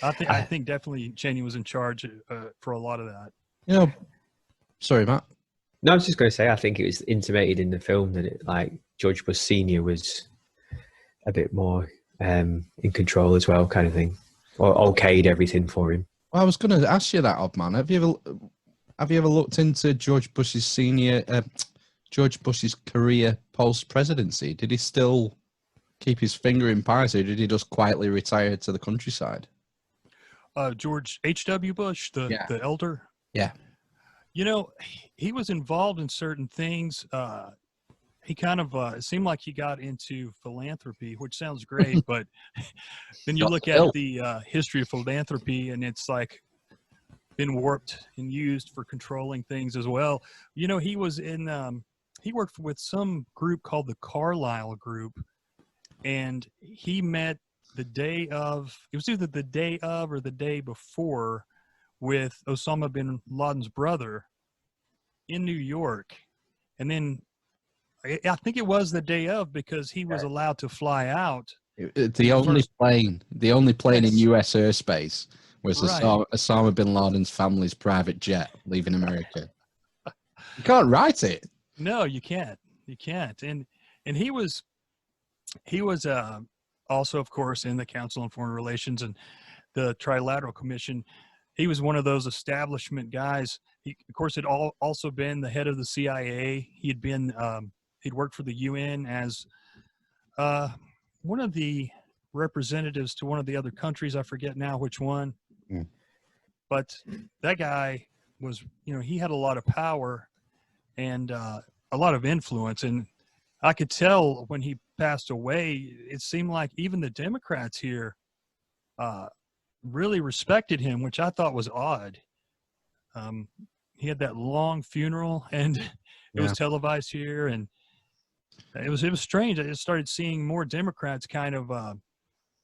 I think definitely Cheney was in charge for a lot of that. Sorry, Matt. No, I was just going to say, I think it was intimated in the film that George Bush Senior was a bit more in control as well, kind of thing, or okayed everything for him. Well, I was going to ask you that, Oddman. Have you ever looked into George Bush's career post-presidency? Did he still keep his finger in pies, or did he just quietly retire to the countryside? George H.W. Bush, the elder. Yeah. He was involved in certain things. He kind of it seemed like he got into philanthropy, which sounds great, but then you look at the history of philanthropy, and it's like been warped and used for controlling things as well. He was in he worked with some group called the Carlyle Group, and he met it was either the day of or the day before with Osama bin Laden's brother in New York. And then I think it was the day of, because he was allowed to fly out. The only plane in US airspace was Osama bin Laden's family's private jet leaving America. You can't write it. No, you can't. You can't. And he was also, of course, in the Council on Foreign Relations and the Trilateral Commission. he was one of those establishment guys. He, of course, had also been the head of the CIA. He had been, he'd worked for the UN as one of the representatives to one of the other countries. I forget now which one. Mm. But that guy was, you know, he had a lot of power and a lot of influence. And I could tell when he passed away, it seemed like even the Democrats here really respected him, which I thought was odd. He had that long funeral, and it was televised here, and it was strange. I just started seeing more Democrats kind of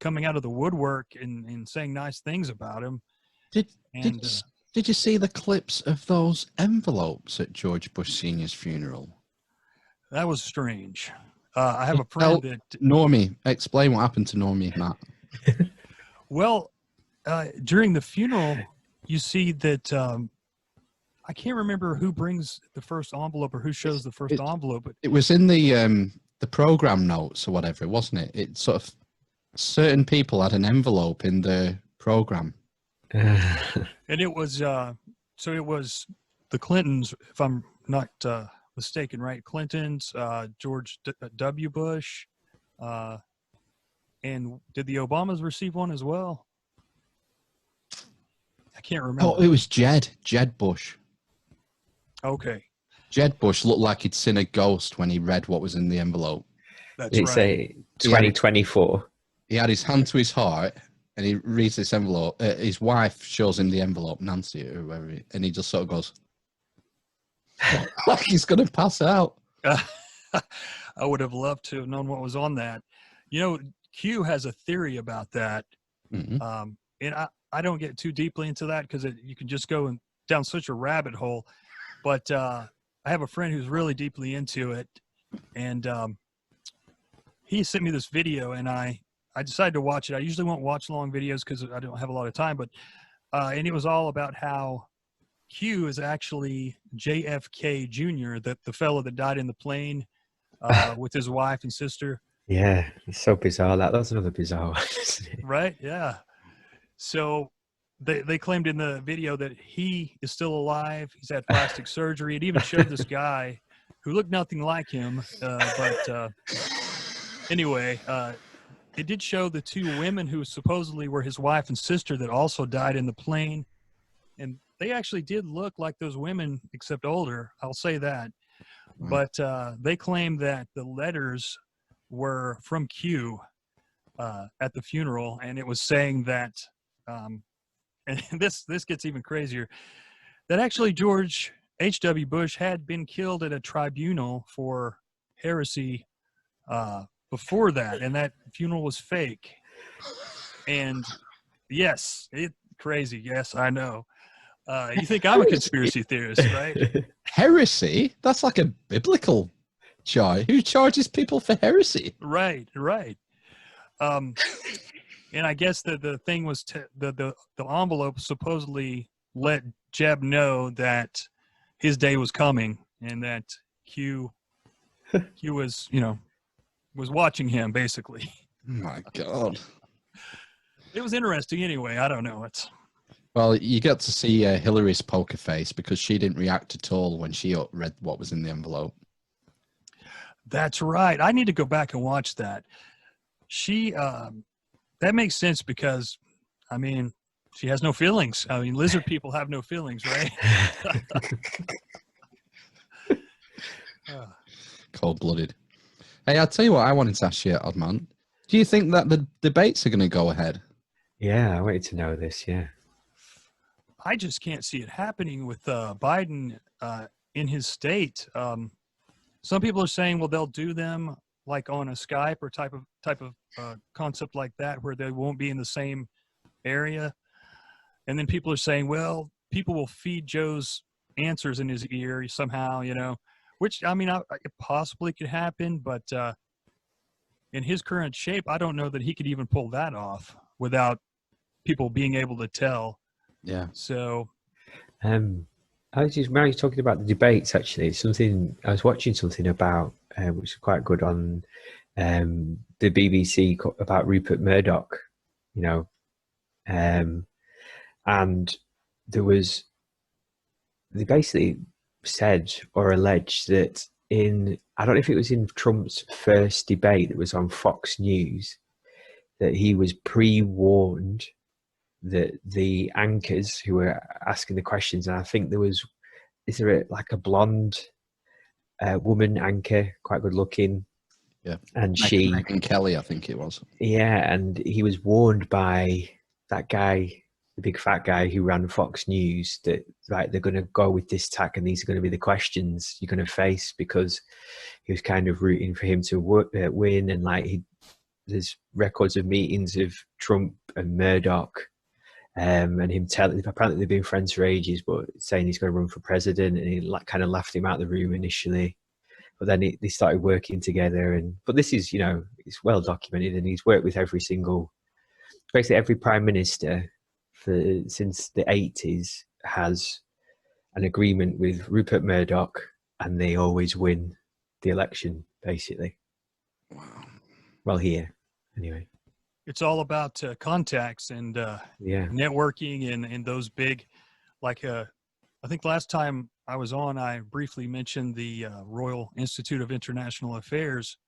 coming out of the woodwork and saying nice things about him. Did you see the clips of those envelopes at George Bush Sr.'s funeral? That was strange. I have a friend that... Normie, explain what happened to Normie, Matt. Well, during the funeral, you see that I can't remember who brings the first envelope or who shows the first envelope. But it was in the program notes or whatever, wasn't it? It sort of certain people had an envelope in the program, and it was so it was the Clintons, if I'm not mistaken, right? Clintons, George W. Bush, and did the Obamas receive one as well? I can't remember. Oh, it was Jed Bush. Okay. Jed Bush looked like he'd seen a ghost when he read what was in the envelope. That's it's right. a 2024. He had his hand to his heart, and he reads this envelope. His wife shows him the envelope, Nancy or whoever, and he just sort of goes, like he's going to pass out. I would have loved to have known what was on that. You know, Q has a theory about that. Mm-hmm. And I don't get too deeply into that because you can just go down such a rabbit hole. But I have a friend who's really deeply into it. And he sent me this video, and I decided to watch it. I usually won't watch long videos because I don't have a lot of time. But and it was all about how Q is actually JFK Jr., the fellow that died in the plane with his wife and sister. Yeah, it's so bizarre. That's another bizarre one, isn't it? Right? Yeah. So they claimed in the video that he is still alive. He's had plastic surgery. It even showed this guy who looked nothing like him. But anyway, it did show the two women who supposedly were his wife and sister that also died in the plane. And they actually did look like those women, except older. I'll say that. Right. But they claimed that the letters were from Q at the funeral, and it was saying that, and this gets even crazier, that actually George H.W. Bush had been killed at a tribunal for heresy before that, and that funeral was fake. And yes, crazy. Yes, I know. You think I'm a conspiracy theorist, right? Heresy? That's like a biblical charge. Who charges people for heresy? Right. And I guess the thing was the envelope supposedly let Jeb know that his day was coming, and that Q was, was watching him basically. Oh my God. It was interesting anyway. I don't know. Well, you get to see Hillary's poker face because she didn't react at all when she read what was in the envelope. That's right. I need to go back and watch that. That makes sense because, I mean, she has no feelings. I mean, lizard people have no feelings, right? Cold-blooded. Hey, I'll tell you what I wanted to ask you, Oddman. Do you think that the debates are going to go ahead? Yeah, I wanted to know this, yeah. I just can't see it happening with Biden in his state. Some people are saying, well, they'll do them like on a Skype or type of concept like that, where they won't be in the same area. And then people are saying, well, people will feed Joe's answers in his ear somehow, which, I mean, it possibly could happen, but in his current shape, I don't know that he could even pull that off without people being able to tell. Yeah. So, when I was talking about the debates, actually, I was watching something about, which is quite good on the BBC about Rupert Murdoch, and they basically said or alleged that I don't know if it was in Trump's first debate that was on Fox News, that he was pre-warned that the anchors who were asking the questions, and I think is there like a blonde woman anchor, quite good looking, Yeah, and Megyn Kelly, I think it was. Yeah, and he was warned by that guy, the big fat guy who ran Fox News, that right, they're going to go with this tack, and these are going to be the questions you're going to face, because he was kind of rooting for him to win, and like there's records of meetings of Trump and Murdoch, and him apparently they've been friends for ages, but saying he's going to run for president, and he kind of laughed him out of the room initially. But then they started working together, but this is, it's well documented, and he's worked with basically every prime minister since the 80s has an agreement with Rupert Murdoch, and they always win the election, basically. Wow. Well, here, anyway. It's all about contacts and networking and those big, like I think last time I was on, I briefly mentioned the Royal Institute of International Affairs.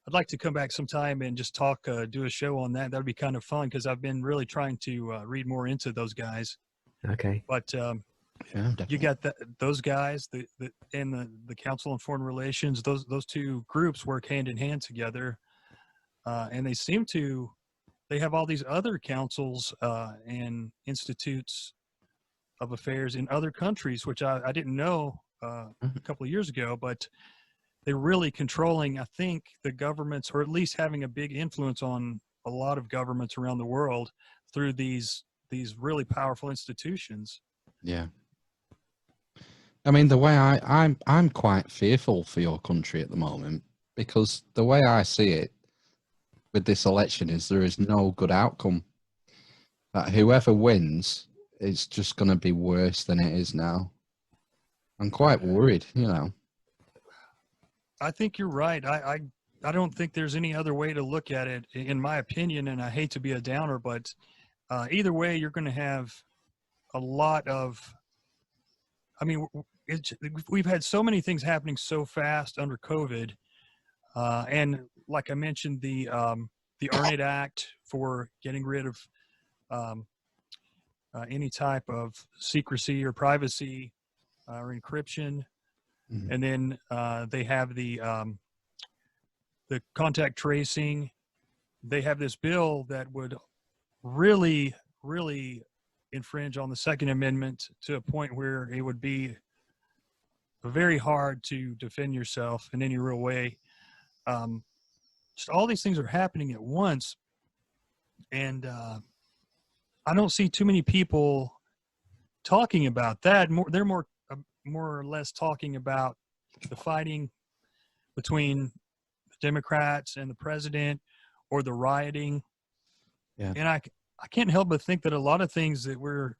I'd like to come back sometime and just talk, do a show on that. That would be kind of fun, because I've been really trying to read more into those guys. Okay. But you got those guys, and the Council on Foreign Relations. Those two groups work hand in hand together, and they have all these other councils and institutes of affairs in other countries, which I didn't know a couple of years ago, but they're really controlling, I think, the governments, or at least having a big influence on a lot of governments around the world through these really powerful institutions. Yeah. I mean, the way I'm quite fearful for your country at the moment, because the way I see it with this election is there is no good outcome. That whoever wins, it's just going to be worse than it is now. I'm quite worried, I think you're right. I don't think there's any other way to look at it, in my opinion, and I hate to be a downer, but either way, you're going to have a lot of, we've had so many things happening so fast under COVID, and like I mentioned, the Earn It Act for getting rid of any type of secrecy or privacy or encryption. Mm-hmm. And then they have the contact tracing. They have this bill that would really, really infringe on the Second Amendment to a point where it would be very hard to defend yourself in any real way. Just all these things are happening at once, and I don't see too many people talking about that. They're more or less talking about the fighting between the Democrats and the president, or the rioting. Yeah. And I can't help but think that a lot of things that we're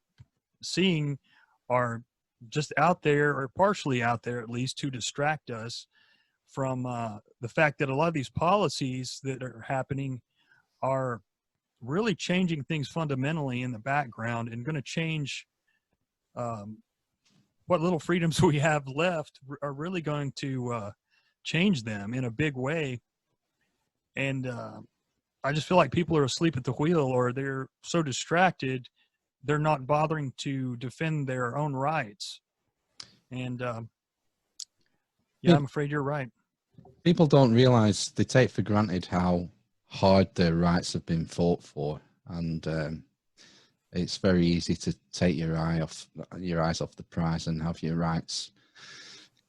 seeing are just out there, or partially out there at least, to distract us from the fact that a lot of these policies that are happening are really changing things fundamentally in the background, and going to change what little freedoms we have left are really going to change them in a big way. And I just feel like people are asleep at the wheel, or they're so distracted, they're not bothering to defend their own rights. And I'm afraid you're right. People don't realize, they take for granted how hard their rights have been fought for, and it's very easy to take your eyes off the prize and have your rights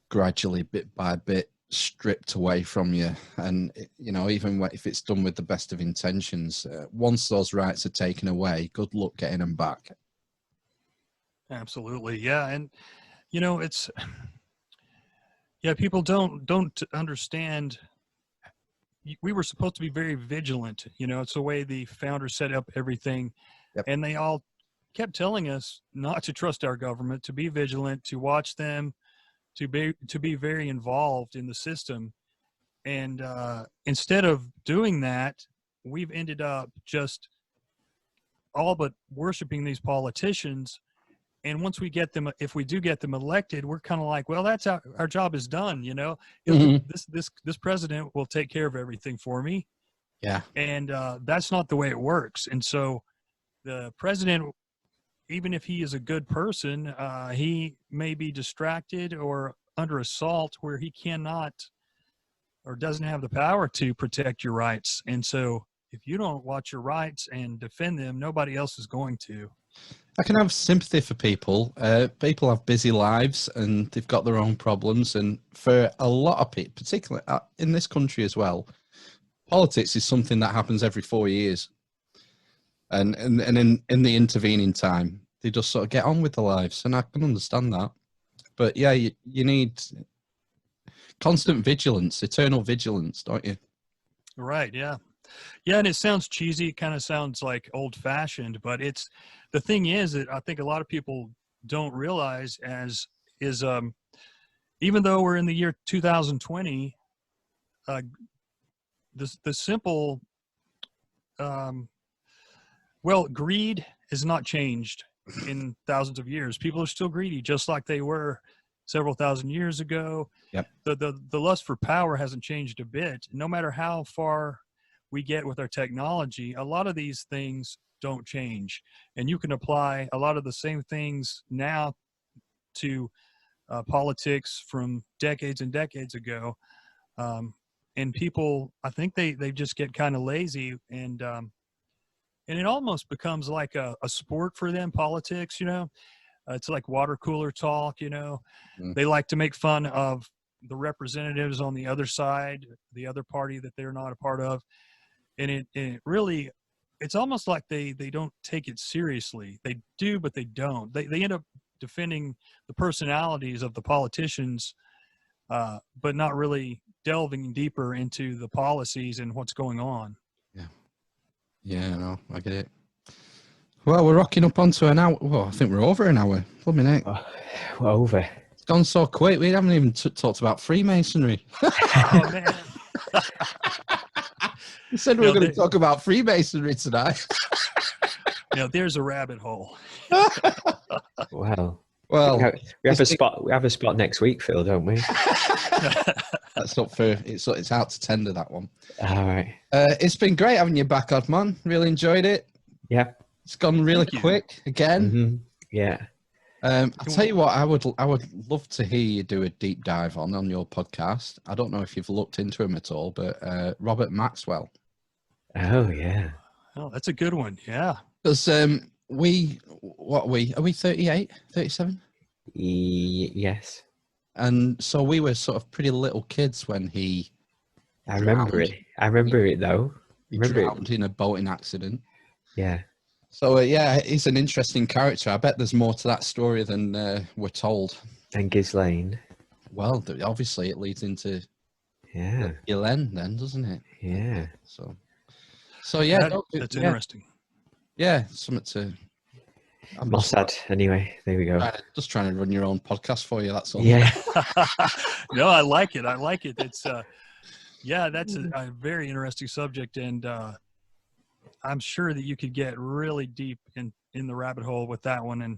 gradually, bit by bit, stripped away from you. And even if it's done with the best of intentions, once those rights are taken away, good luck getting them back. Absolutely, yeah. And it's people don't understand. We were supposed to be very vigilant. It's the way the founders set up everything. Yep. And they all kept telling us not to trust our government, to be vigilant, to watch them, to be very involved in the system. And instead of doing that, we've ended up just all but worshiping these politicians and once we get them, if we do get them elected, we're kind of like, well, that's our job is done. You know, this president will take care of everything for me. Yeah. And that's not the way it works. And so the president, even if he is a good person, he may be distracted or under assault where he cannot or doesn't have the power to protect your rights. And so if you don't watch your rights and defend them, nobody else is going to. I can have sympathy for people. People have busy lives and they've got their own problems. And for a lot of people, particularly in this country as well, politics is something that happens every 4 years. And in the intervening time, they just sort of get on with their lives. And I can understand that. But yeah, you need constant vigilance, eternal vigilance, don't you? Right, yeah. Yeah, and it sounds cheesy. It kind of sounds like old-fashioned, but it's the thing is that I think a lot of people don't realize even though we're in the year 2020, the simple greed has not changed in thousands of years. People are still greedy, just like they were several thousand years ago. Yep. The lust for power hasn't changed a bit. No matter how far we get with our technology, a lot of these things don't change. And you can apply a lot of the same things now to politics from decades and decades ago. And people, I think they just get kind of lazy, and it almost becomes like a sport for them, politics, you know. It's like water cooler talk, you know. They like to make fun of the representatives on the other side, the other party that they're not a part of. And it really, it's almost like they don't take it seriously. They do, but they don't. They end up defending the personalities of the politicians, but not really delving deeper into the policies and what's going on. Yeah. Yeah, no, I get it. Well, we're rocking up onto an hour. Well, I think we're over an hour. Blooming heck. Oh, we're over. It's gone so quick. We haven't even talked about Freemasonry. Oh, man. You said we were going to talk about Freemasonry tonight. There's a rabbit hole. Wow. Well, we have a spot. We have a spot next week, Phil, don't we? That's up for it's out to tender, that one. All right. It's been great having you back, Oddman. Really enjoyed it. Yeah. It's gone really quick again. Mm-hmm. Yeah. I'll tell you what, I would love to hear you do a deep dive on your podcast. I don't know if you've looked into him at all, but Robert Maxwell. Oh yeah. Oh, that's a good one. Yeah. Because are we 38, 37? Yes. And so we were sort of pretty little kids when he I remember it. I remember it though. He drowned in a boating accident. Yeah. So yeah, he's an interesting character. I bet there's more to that story than we're told. And Ghislaine. Well, obviously it leads into Ghislaine then, doesn't it? Yeah. So yeah, that's interesting. Yeah, something to. Mossad. Anyway, there we go. Just trying to run your own podcast for you. That's all. Yeah. No, I like it. It's that's a very interesting subject, and I'm sure that you could get really deep in the rabbit hole with that one, and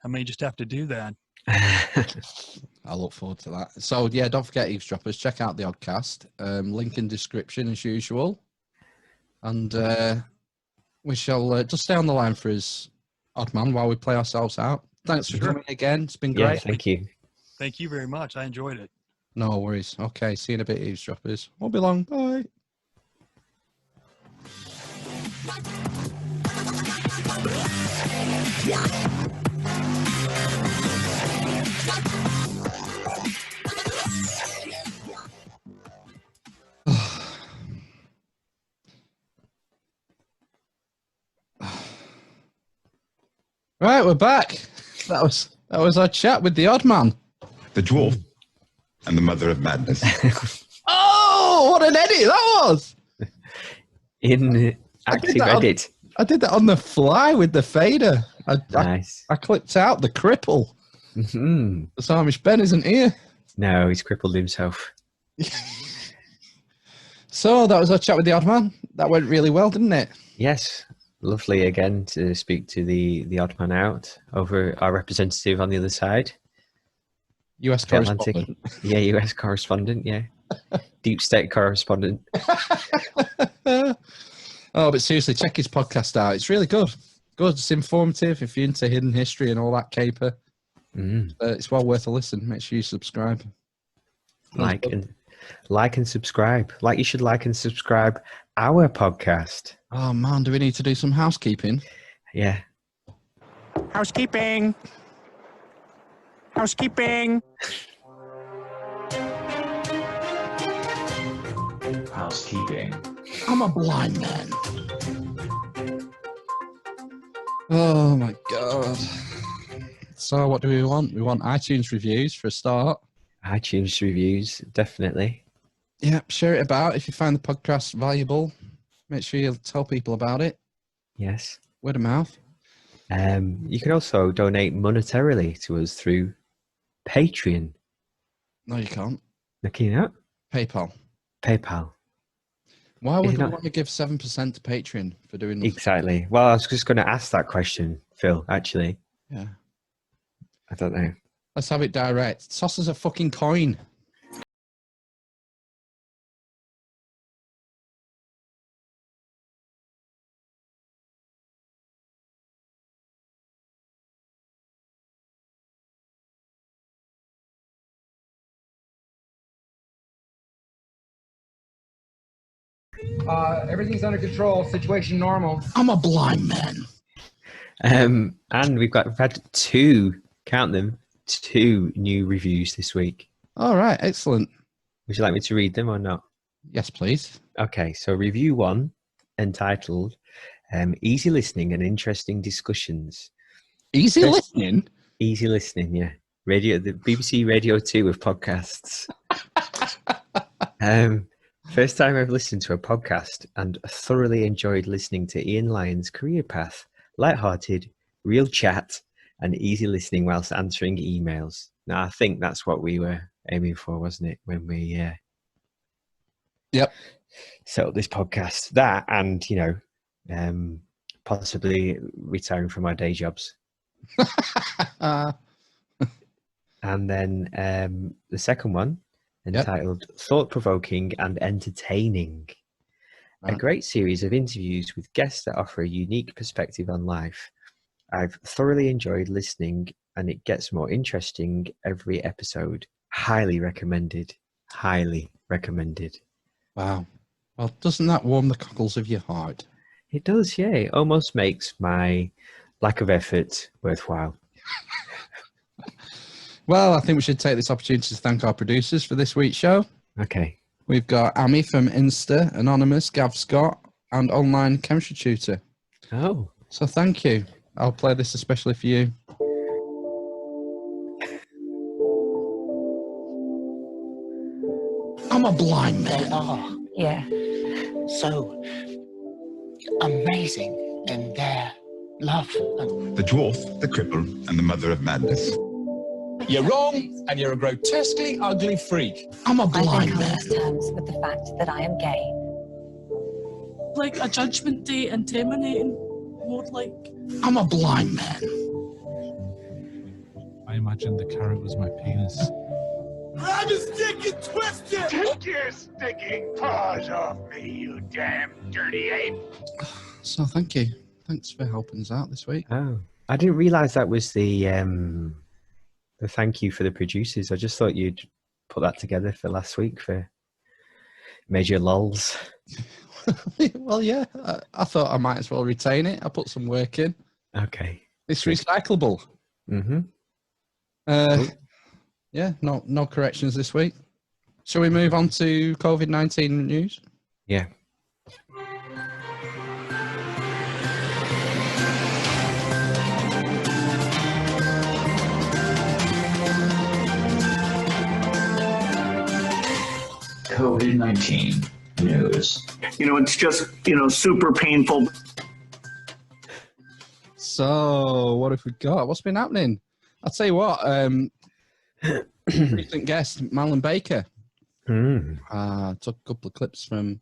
I may just have to do that. I look forward to that. So yeah, don't forget, Eavesdroppers, check out the Oddcast. Link in description as usual, and we shall just stay on the line for his Oddman while we play ourselves out. Thanks for coming again. It's been great. Yeah, thank you. Thank you very much. I enjoyed it. No worries. Okay, see you in a bit, Eavesdroppers. Won't be long. Bye. Right, we're back. That was our chat with the Oddman. The dwarf and the mother of madness. Oh, what an edit that was! In active edit. I did that on the fly with the fader. Nice. I clipped out the cripple. Mm-hmm. The Amish Ben isn't here. No, he's crippled himself. So that was our chat with the Oddman. That went really well, didn't it? Yes. Lovely again to speak to the OddMan out over our representative on the other side. US The Atlantic. correspondent. Yeah, US correspondent, yeah. Deep state correspondent. Oh, but seriously, check his podcast out. It's really good. Good. It's informative if you're into hidden history and all that caper. It's well worth a listen. Make sure you subscribe. Like and subscribe. Like you should like and subscribe our podcast. Oh man, do we need to do some housekeeping? Yeah. Housekeeping. Housekeeping. Housekeeping. I'm a blind man. Oh my god. So what do we want? We want iTunes reviews for a start. iTunes reviews, definitely. Yeah, share it about. If you find the podcast valuable, make sure you tell people about it. Yes. Word of mouth. You can also donate monetarily to us through Patreon. No, you can't. Looking up PayPal. PayPal. Why Is would it we not- want to give 7% to Patreon for doing this? Exactly. Well, I was just going to ask that question, Phil, actually. Yeah. I don't know. Let's have it direct. Toss us a fucking coin. Everything's under control. Situation normal. I'm a blind man. And we've had two new reviews this week. All right, excellent. Would you like me to read them or not? Yes, please. Okay, so review 1, entitled Easy Listening and Interesting Discussions. Easy Yes. listening. Easy listening, yeah. The BBC Radio 2 of podcasts. First time I've listened to a podcast and thoroughly enjoyed listening to Ian Lyon's career path. Lighthearted, real chat, and easy listening whilst answering emails. Now, I think that's what we were aiming for, wasn't it, when we Yep. set up this podcast? That and, possibly retiring from our day jobs. And then the second one, entitled Thought-Provoking and Entertaining. A Right. great series of interviews with guests that offer a unique perspective on life. I've thoroughly enjoyed listening and it gets more interesting every episode. Highly recommended. Highly recommended. Wow. Well, doesn't that warm the cockles of your heart? It does, yeah. It almost makes my lack of effort worthwhile. Well, I think we should take this opportunity to thank our producers for this week's show. Okay. We've got Amy from Insta, Anonymous, Gav Scott, and Online Chemistry Tutor. Oh. So thank you. I'll play this especially for you. I'm a blind They man. are, yeah, so amazing in their love. The dwarf, the cripple, and the mother of madness. You're wrong, and you're a grotesquely ugly freak. I'm a I think blind I'm man. on terms with the fact that I am gay. Like a judgment day and terminating, more like. I'm a blind man. I imagined the carrot was my penis. Grab his dick and twist it! Take your stinking paws off me, you damn dirty ape! So thank you. Thanks for helping us out this week. Oh. I didn't realise that was the thank you for the producers. I just thought you'd put that together for last week for Major Lulz. Well, yeah. I thought I might as well retain it. I put some work in. Okay. It's recyclable. Mm-hmm. Yeah, no corrections this week. Shall we move on to COVID-19 news? Yeah. COVID-19 news. It's just, super painful. So, what have we got? What's been happening? I'll tell you what, recent guest, Marlon Baker. Took a couple of clips from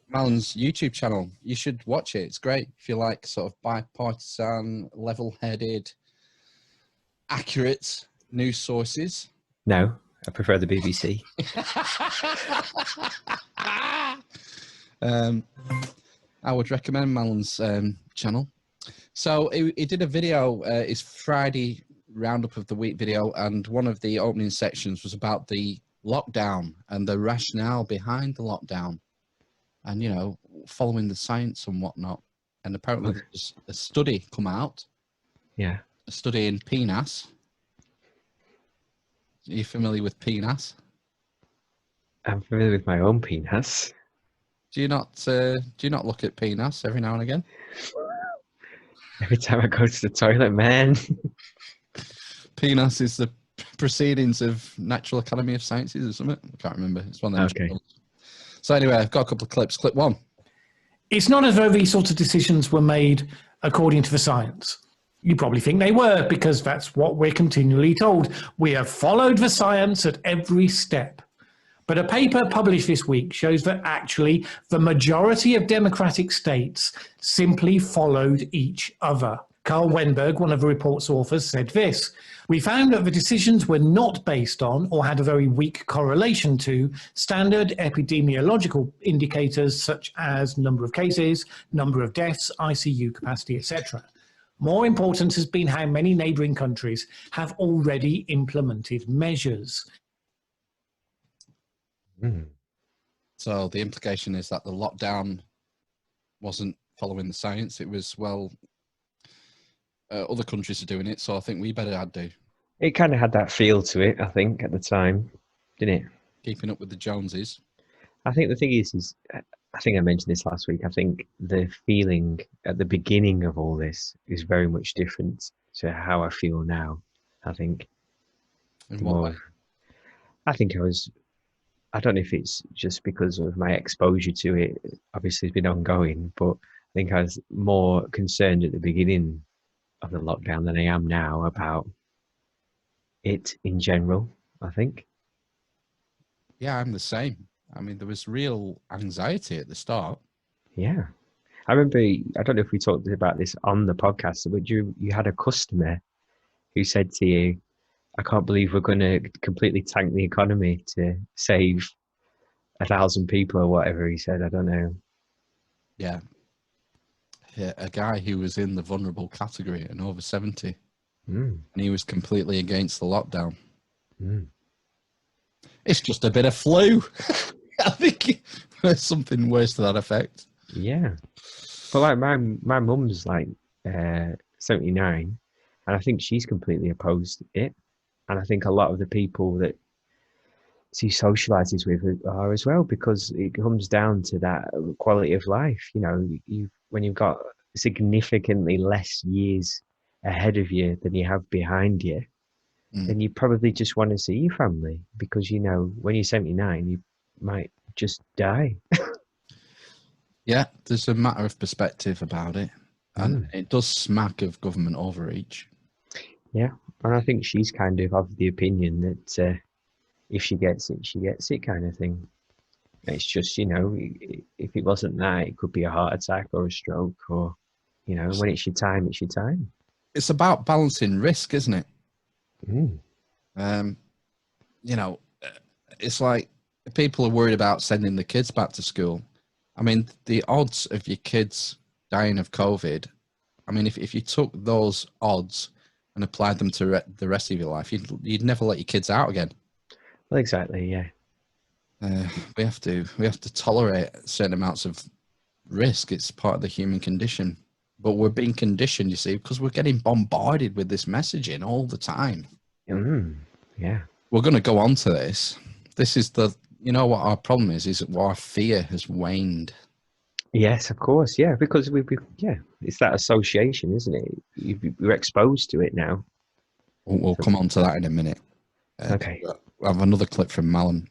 Malon's YouTube channel. You should watch it. It's great if you like sort of bipartisan, level-headed, accurate news sources. No, I prefer the BBC. I would recommend Malon's channel. So he did a video, his Friday roundup of the week video, and one of the opening sections was about the lockdown and the rationale behind the lockdown, and you know, following the science and whatnot. And apparently there's a study come out. Yeah. A study in penis. Are you familiar with penis? I'm familiar with my own penis. Do you not look at penis every now and again? Every time I go to the toilet, man. Penis is the proceedings of Natural Academy of Sciences or something. I can't remember. It's one of them. Okay. So anyway, I've got a couple of clips. Clip one. It's not as though these sorts of decisions were made according to the science. You probably think they were, because that's what we're continually told. We have followed the science at every step. But a paper published this week shows that actually the majority of democratic states simply followed each other. Carl Wenberg, one of the report's authors, said this: "We found that the decisions were not based on, or had a very weak correlation to, standard epidemiological indicators such as number of cases, number of deaths, ICU capacity, etc. More important has been how many neighbouring countries have already implemented measures." So the implication is that the lockdown wasn't following the science. It was, well, other countries are doing it, so I think we better do. It kind of had that feel to it, I think, at the time, didn't it? Keeping up with the Joneses. I think the thing is I think I mentioned this last week. I think the feeling at the beginning of all this is very much different to how I feel now. I think. In what way? I think I don't know if it's just because of my exposure to it. Obviously, it's been ongoing, but I think I was more concerned at the beginning of the lockdown than I am now about it in general, I think. Yeah, I'm the same. I mean, there was real anxiety at the start. Yeah. I remember, I don't know if we talked about this on the podcast, but you had a customer who said to you, "I can't believe we're going to completely tank the economy to save 1,000 people," or whatever he said. I don't know. Yeah. A guy who was in the vulnerable category and over 70. And he was completely against the lockdown. It's just a bit of flu. I think there's something worse to that effect. Yeah. But like my mum's like 79, and I think she's completely opposed it. And I think a lot of the people that she socializes with are as well, because it comes down to that quality of life. You know, when you've got significantly less years ahead of you than you have behind you, then you probably just want to see your family, because, you know, when you're 79, you might just die. Yeah, there's a matter of perspective about it. And it does smack of government overreach. Yeah, and I think she's kind of the opinion that if she gets it kind of thing. It's just, you know, if it wasn't that, it could be a heart attack or a stroke, or, you know, when it's your time, it's your time. It's about balancing risk, isn't it? You know, it's like people are worried about sending the kids back to school. I mean, the odds of your kids dying of COVID, I mean, if you took those odds and applied them to the rest of your life, you'd never let your kids out again. Well, exactly, yeah. We have to tolerate certain amounts of risk. It's part of the human condition. But we're being conditioned, you see, because we're getting bombarded with this messaging all the time. Yeah. We're going to go on to this. This is you know what our problem is that our fear has waned. Yes, of course, yeah, because it's that association, isn't it? You're exposed to it now. We'll come on to that in a minute. Okay. I have another clip from Malin.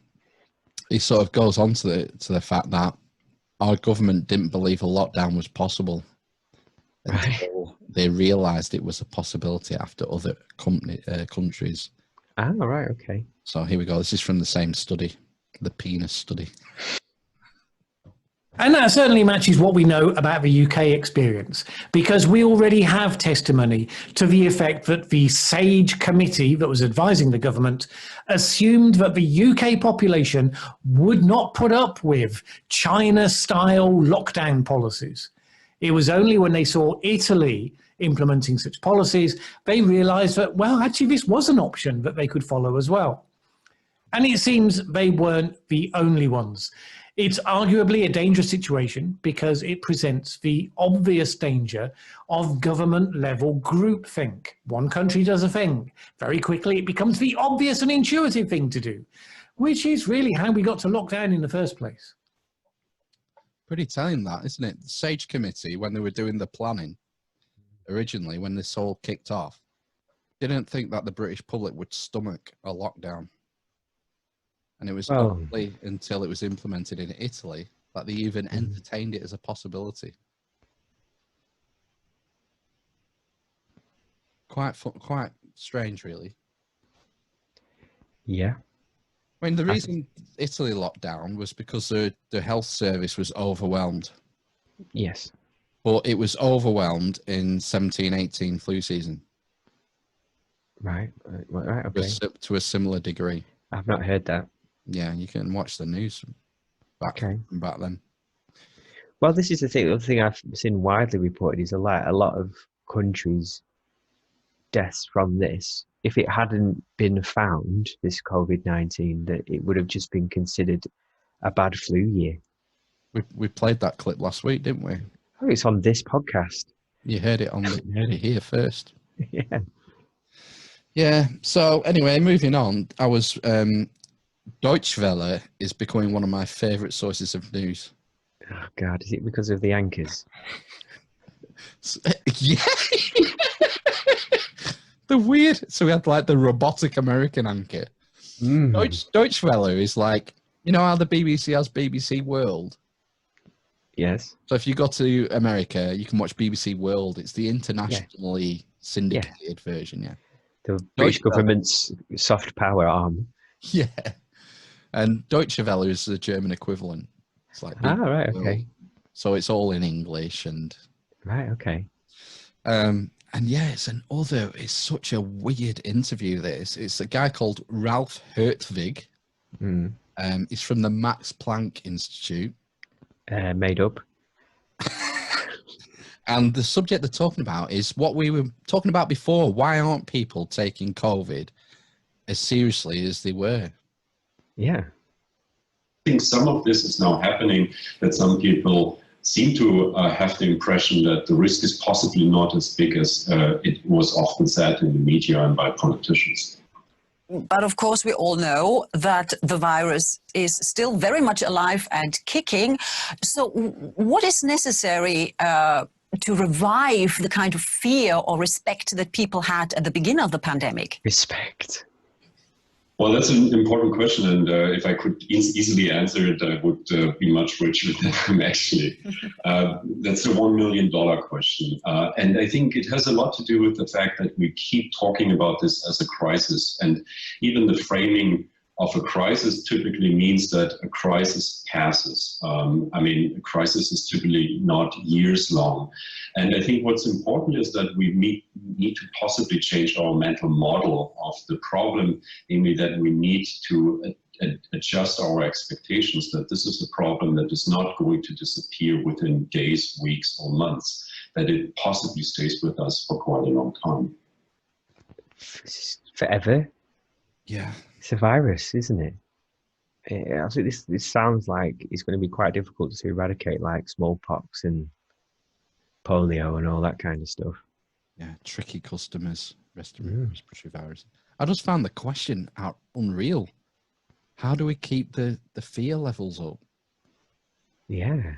He sort of goes on to the fact that our government didn't believe a lockdown was possible until they realised it was a possibility after other countries. Ah, right, okay. So here we go. This is from the same study, the penis study. And that certainly matches what we know about the UK experience, because we already have testimony to the effect that the SAGE committee that was advising the government assumed that the UK population would not put up with China-style lockdown policies. It was only when they saw Italy implementing such policies, they realised that, well, actually this was an option that they could follow as well. And it seems they weren't the only ones. It's arguably a dangerous situation because it presents the obvious danger of government-level groupthink. One country does a thing. Very quickly, it becomes the obvious and intuitive thing to do, which is really how we got to lockdown in the first place. Pretty telling that, isn't it? The SAGE committee, when they were doing the planning, originally, when this all kicked off, didn't think that the British public would stomach a lockdown. And it was only until it was implemented in Italy that they even entertained it as a possibility. Quite strange, really. Yeah. I mean, the reason Italy locked down was because the health service was overwhelmed. Yes. But it was overwhelmed in 17-18 flu season. Right. Okay. To a similar degree. I've not heard that. Yeah, you can watch the news back then. Well, this is the thing. The other thing I've seen widely reported is a lot of countries' deaths from this. If it hadn't been found, this COVID-19, that it would have just been considered a bad flu year. We played that clip last week, didn't we? Oh, it's on this podcast. You heard it here first. Yeah. Yeah. So anyway, moving on. I was Deutsche Welle is becoming one of my favourite sources of news. Oh God, is it because of the anchors? Yeah. The weird. So we had like the robotic American anchor. Deutsche Welle is like, you know how the BBC has BBC World? Yes. So if you go to America, you can watch BBC World. It's the internationally syndicated version, yeah. The British government's soft power arm. Yeah. And Deutsche Welle is the German equivalent. It's like right, okay. So it's all in English and right, okay. And yeah, it's such a weird interview. It's a guy called Ralph Hertwig. He's from the Max Planck Institute. Made up. And the subject they're talking about is what we were talking about before. Why aren't people taking COVID as seriously as they were? Yeah. I think some of this is now happening, that some people seem to have the impression that the risk is possibly not as big as it was often said in the media and by politicians. But of course, we all know that the virus is still very much alive and kicking. So what is necessary to revive the kind of fear or respect that people had at the beginning of the pandemic? Respect. Well, that's an important question, and if I could easily answer it, I would be much richer than I'm actually. That's a $1 million question, and I think it has a lot to do with the fact that we keep talking about this as a crisis, and even the framing of a crisis typically means that a crisis passes. I mean, a crisis is typically not years long. And I think what's important is that we need to possibly change our mental model of the problem, namely that we need to adjust our expectations that this is a problem that is not going to disappear within days, weeks, or months, that it possibly stays with us for quite a long time. Forever? Yeah. It's a virus, isn't it? I think this sounds like it's going to be quite difficult to eradicate, like smallpox and polio and all that kind of stuff. Yeah, tricky customers, respiratory virus. I just found the question out unreal. How do we keep the fear levels up? Yeah.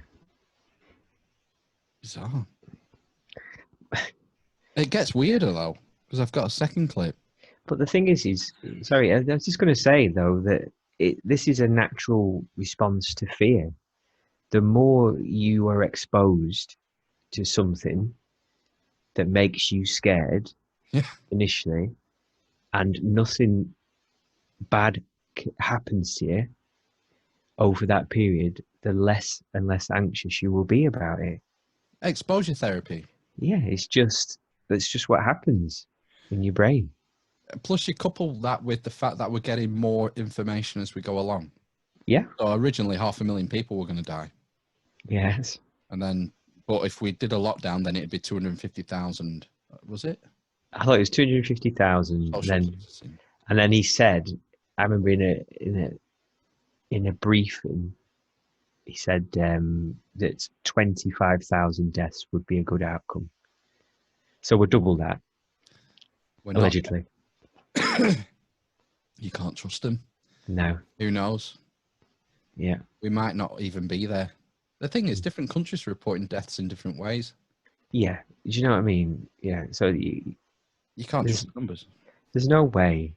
Bizarre. It gets weirder though, because I've got a second clip. But the thing is sorry, I was just going to say though that this is a natural response to fear. The more you are exposed to something that makes you scared initially, and nothing bad happens to you, over that period, the less and less anxious you will be about it. Exposure therapy. Yeah, that's just what happens in your brain. Plus, you couple that with the fact that we're getting more information as we go along. Yeah. So originally, 500,000 people were going to die. Yes. And then, but if we did a lockdown, then it'd be 250,000. Was it? I thought it was 250,000. And then he said, I remember in a briefing, he said that 25,000 deaths would be a good outcome. So we'll double that. Allegedly. You can't trust them. No. Who knows? Yeah. We might not even be there. The thing is, different countries are reporting deaths in different ways. Yeah. Do you know what I mean? Yeah. So you can't trust the numbers. There's no way.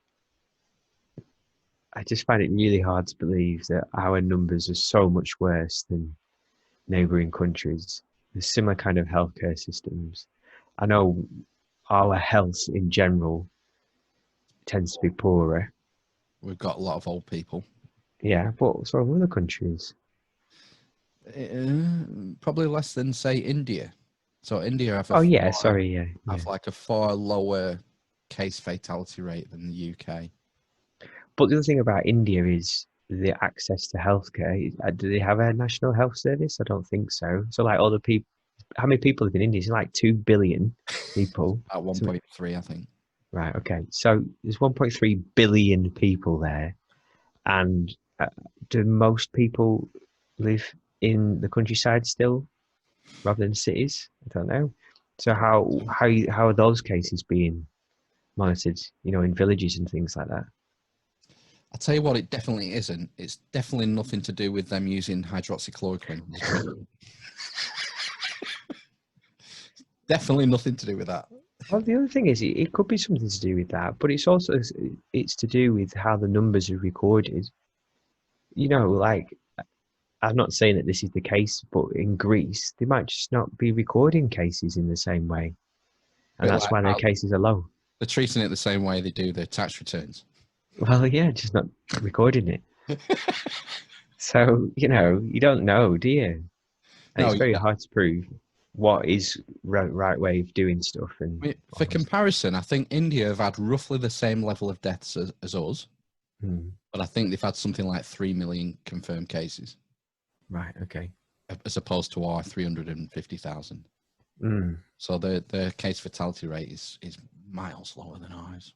I just find it really hard to believe that our numbers are so much worse than neighbouring countries. There's similar kind of healthcare systems. I know our health in general tends to be poorer. We've got a lot of old people. Yeah, but so have other countries. Probably less than, say, India. So India have have like a far lower case fatality rate than the UK. But the other thing about India is the access to healthcare. Do they have a national health service? I don't think so. So like all the people, how many people live in India? It's like 2 billion people. At 1.3, I think. Right, okay. So there's 1.3 billion people there. And do most people live in the countryside still rather than cities? I don't know. So how are those cases being monitored, in villages and things like that? I'll tell you what, it definitely isn't. It's definitely nothing to do with them using hydroxychloroquine. Definitely nothing to do with that. Well, the other thing is, it could be something to do with that, but it's also to do with how the numbers are recorded. Like, I'm not saying that this is the case, but in Greece, they might just not be recording cases in the same way, and that's why their cases are low. They're treating it the same way they do their tax returns. Well, yeah, just not recording it. So, you don't know, do you? And it's very hard to prove what is right way of doing stuff. And for comparison, I think India have had roughly the same level of deaths as us, but I think they've had something like 3 million confirmed cases. Right, okay. As opposed to our 350,000. So their case fatality rate is miles lower than ours.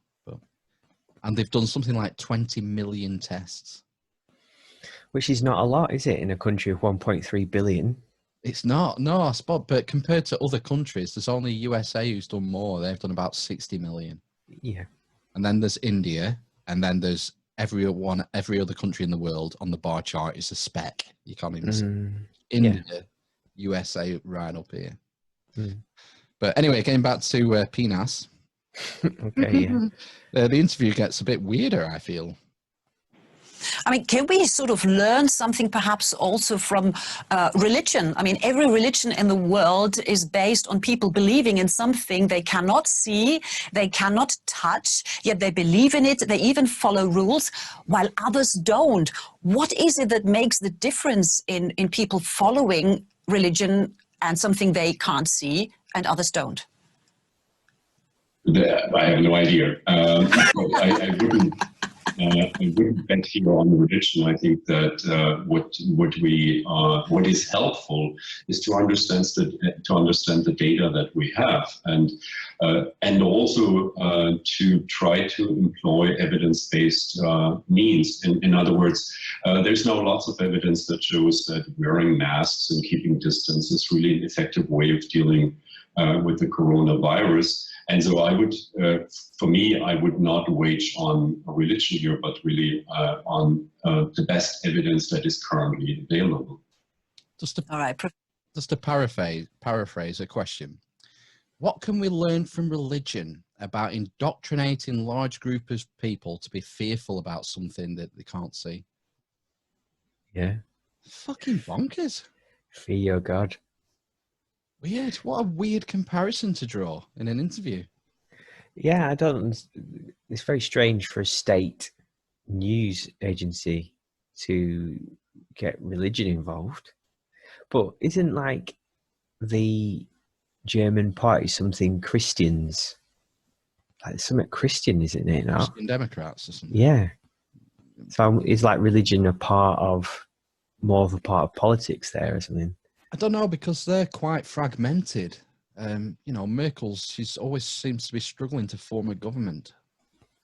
And they've done something like 20 million tests. Which is not a lot, is it, in a country of 1.3 billion? It's not, no, but compared to other countries, there's only USA who's done more. They've done about 60 million. Yeah. And then there's India, and then there's every other country in the world on the bar chart is a speck. You can't even see. India, USA right up here. But anyway, getting back to penis. Okay, yeah. The interview gets a bit weirder, I feel. I mean, can we sort of learn something perhaps also from religion? I mean, every religion in the world is based on people believing in something they cannot see, they cannot touch, yet they believe in it, they even follow rules, while others don't. What is it that makes the difference in people following religion and something they can't see and others don't? I have no idea. I wouldn't bet here on the religion. I think that what is helpful is to understand the data that we have, and also to try to employ evidence-based means. In other words, there's now lots of evidence that shows that wearing masks and keeping distance is really an effective way of dealing with the coronavirus. And so I would, for me, I would not wage on a religion here, but really on the best evidence that is currently available. Just to paraphrase a question. What can we learn from religion about indoctrinating large groups of people to be fearful about something that they can't see? Yeah. Fucking bonkers. Fear your God. Weird. What a weird comparison to draw in an interview. Yeah, it's very strange for a state news agency to get religion involved. But isn't like the German party something Christians? Like something Christian, isn't it? Now? Christian Democrats or something. Yeah. So is like religion more of a part of politics there or something? I don't know, because they're quite fragmented. She always seems to be struggling to form a government.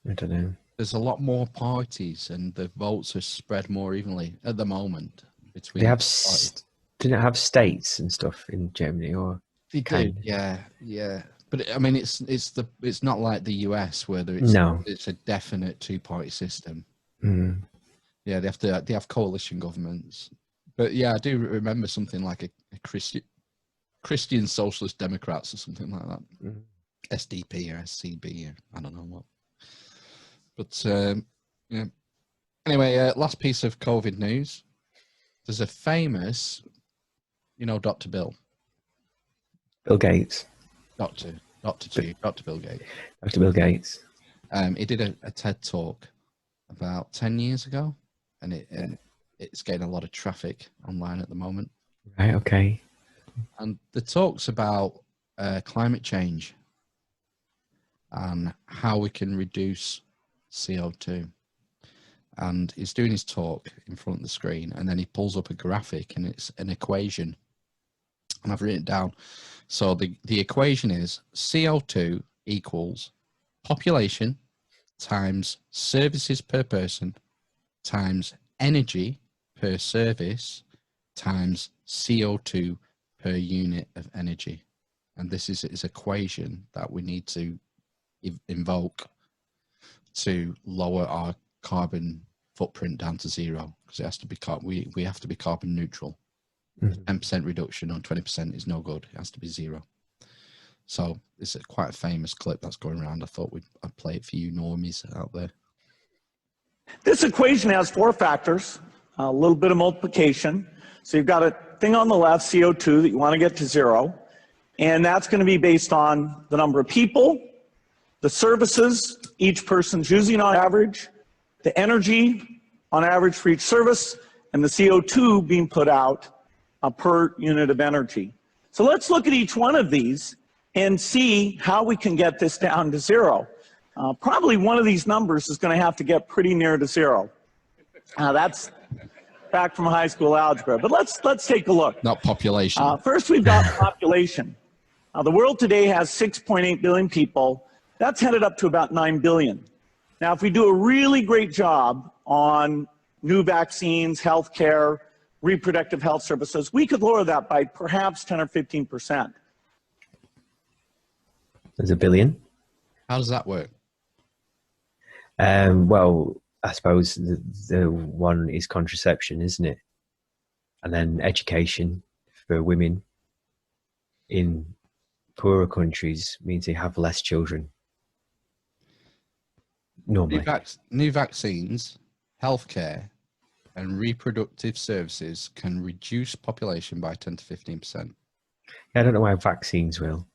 I don't know. There's a lot more parties, and the votes are spread more evenly at the moment between. They have didn't it have states and stuff in Germany, or they do? Yeah. But I mean, it's not like the US where it's a definite two-party system. Mm. Yeah, they have coalition governments. But yeah, I do remember something like a Christian Socialist Democrats or something like that. Mm. SDP or SCB or I don't know what. But yeah. Anyway, last piece of COVID news. There's a famous, Dr. Bill. Bill Gates. Dr. Bill Gates. Dr. Bill Gates. He did a TED talk about 10 years ago, and it's getting a lot of traffic online at the moment. Right, okay. And the talk's about climate change and how we can reduce CO2. And he's doing his talk in front of the screen, and then he pulls up a graphic, and it's an equation. And I've written it down. So the equation is CO2 equals population times services per person times energy per service times CO2 per unit of energy. And this is his equation that we need to invoke to lower our carbon footprint down to zero, because it has to be we have to be carbon neutral. 10% reduction on 20% is no good. It has to be zero. So it's quite a famous clip that's going around. I thought I'd play it for you normies out there. This equation has four factors, a little bit of multiplication. So you've got a thing on the left, CO2, that you want to get to zero. And that's going to be based on the number of people, the services each person's using on average, the energy on average for each service, and the CO2 being put out per unit of energy. So let's look at each one of these and see how we can get this down to zero. Probably one of these numbers is going to have to get pretty near to zero. That's back from high school algebra, but let's take a look. Not population. First, we've got population. The world today has 6.8 billion people. That's headed up to about 9 billion. Now, if we do a really great job on new vaccines, healthcare, reproductive health services, we could lower that by perhaps 10 or 15%. There's a billion. How does that work? Well, I suppose the one is contraception, isn't it? And then education for women in poorer countries means they have less children. Normally. New vaccines, healthcare, and reproductive services can reduce population by 10 to 15%. I don't know why vaccines will.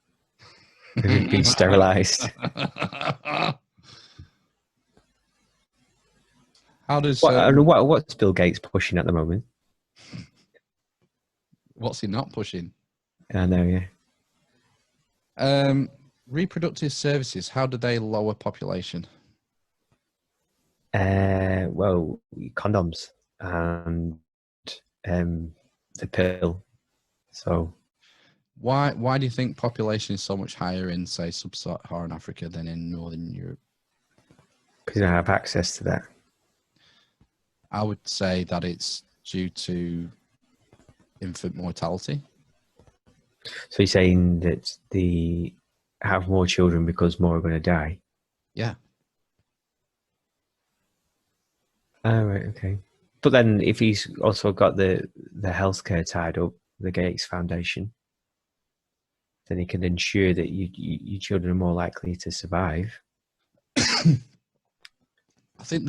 They've been sterilised. How does what's Bill Gates pushing at the moment? What's he not pushing? I know, yeah. Reproductive services, how do they lower population? Well, condoms and the pill. So why do you think population is so much higher in, say, sub-Saharan Africa than in Northern Europe? Because you don't have access to that. I would say that it's due to infant mortality. So you're saying that they have more children because more are going to die? Yeah. Oh, right, okay. But then if he's also got the healthcare tied up, the Gates Foundation, then he can ensure that your children are more likely to survive. I think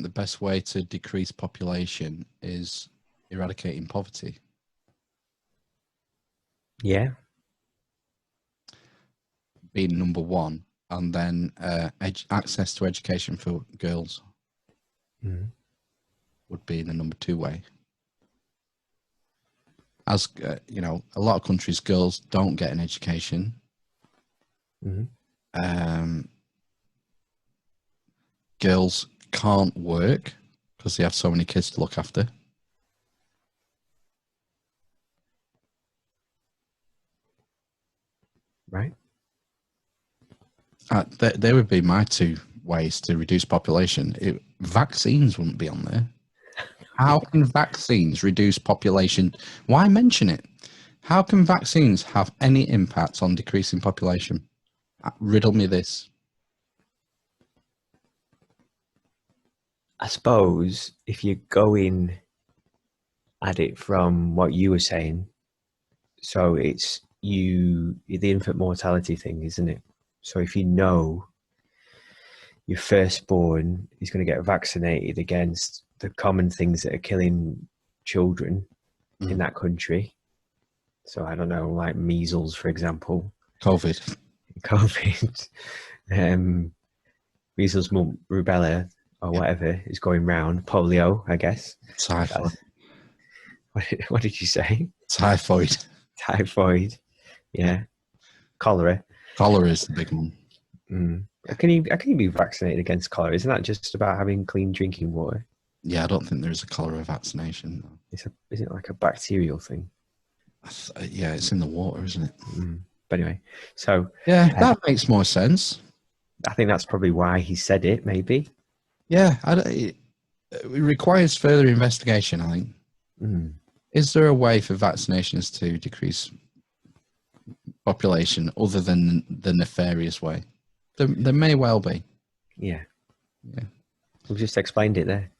the best way to decrease population is eradicating poverty. Yeah. Being number one, and then access to education for girls would be the number two way. as you know, a lot of countries, girls don't get an education. Girls can't work because they have so many kids to look after. Right. There would be my two ways to reduce population. Vaccines wouldn't be on there. How can vaccines reduce population? Why mention it? How can vaccines have any impact on decreasing population? Riddle me this. I suppose if you're going at it from what you were saying, so it's the infant mortality thing, isn't it? So if you know your firstborn is going to get vaccinated against the common things that are killing children in that country, so I don't know, like measles, for example, COVID, measles, mumps, rubella, or whatever is going round, polio, I guess. Typhoid. What did you say? Typhoid. Typhoid. Yeah. Cholera. Cholera is the big one. How can you be vaccinated against cholera? Isn't that just about having clean drinking water? Yeah, I don't think there's a cholera vaccination. Is it like a bacterial thing? Yeah, it's in the water, isn't it? But anyway, so yeah, that makes more sense. I think that's probably why he said it. Maybe. Yeah, it requires further investigation, I think. Is there a way for vaccinations to decrease population other than the nefarious way? There may well be. Yeah. We've just explained it there.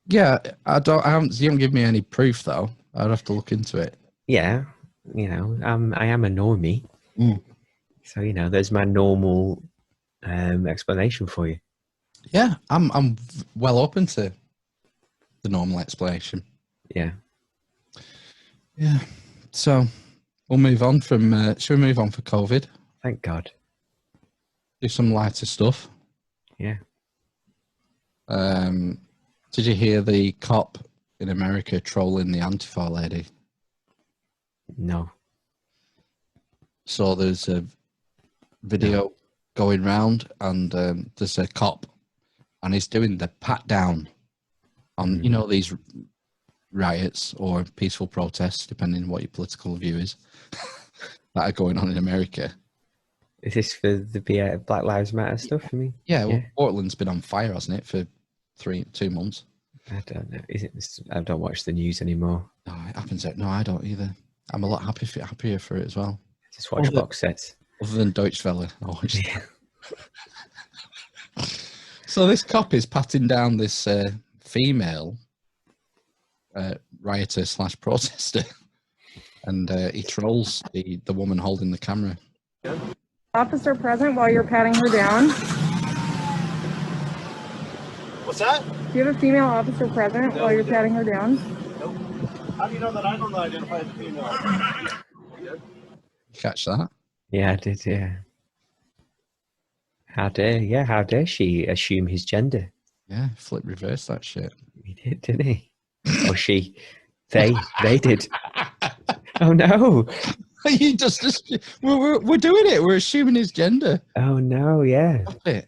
Yeah, you haven't given me any proof though. I'd have to look into it. Yeah, I am a normie, so there's my normal explanation for you. Yeah, I'm well open to the normal explanation. Yeah. So we'll move on from. Shall we move on for COVID? Thank God. Do some lighter stuff. Yeah. Did you hear the cop in America trolling the Antifa lady? No. So there's a video going round, and there's a cop, and he's doing the pat down on these riots or peaceful protests, depending on what your political view is, that are going on in America. Is this for the Black Lives Matter stuff? I mean, well, Portland's been on fire, hasn't it, for 2 months? I don't know. I don't watch the news anymore. No, it happens. No, I don't either. I'm a lot happier for it as well. Just watch box sets. Other than Deutschwelle, I watch So this cop is patting down this female rioter / protester, and he trolls the woman holding the camera. Officer present while you're patting her down. What's that? Do you have a female officer present while you're patting her down? Nope. How do you know that I don't identify the female? Catch that? Yeah, I did, yeah. How dare she assume his gender? Yeah, flip reverse that shit. He did, didn't he? Or she. They did. Oh no. You we're doing it. We're assuming his gender. Oh no, yeah. Stop it.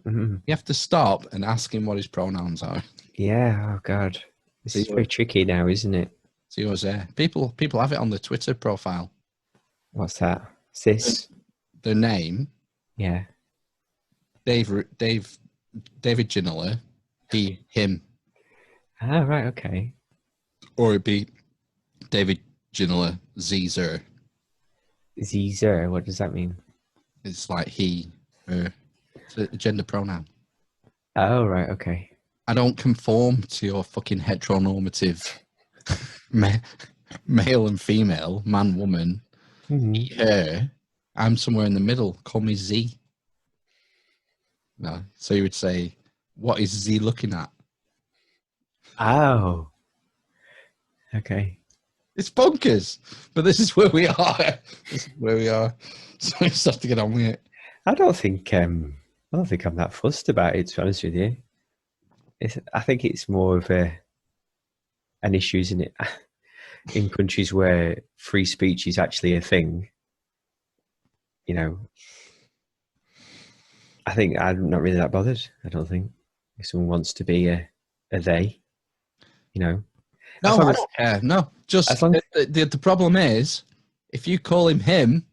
You have to stop and ask him what his pronouns are. Yeah, oh god. This is very tricky now, isn't it? See what's there. People have it on the Twitter profile. What's that? Cis? The name. Yeah. David Ginola. He, him. Ah, right, okay. Or it'd be David Ginola, Zer. Zer, what does that mean? It's like he, her. It's a gender pronoun. Oh, right, okay. I don't conform to your fucking heteronormative male and female, man, woman, he, her. I'm somewhere in the middle. Call me Z. No, so you would say, what is Z looking at? Oh. Okay. It's bonkers, but this is where we are. So we just have to get on with it. I don't think I'm that fussed about it, to be honest with you. I think it's more of an issue, isn't it? in countries where free speech is actually a thing, you know, I think I'm not really that bothered. I don't think if someone wants to be a they, you know. No, I don't care. No, just the problem is, if you call him,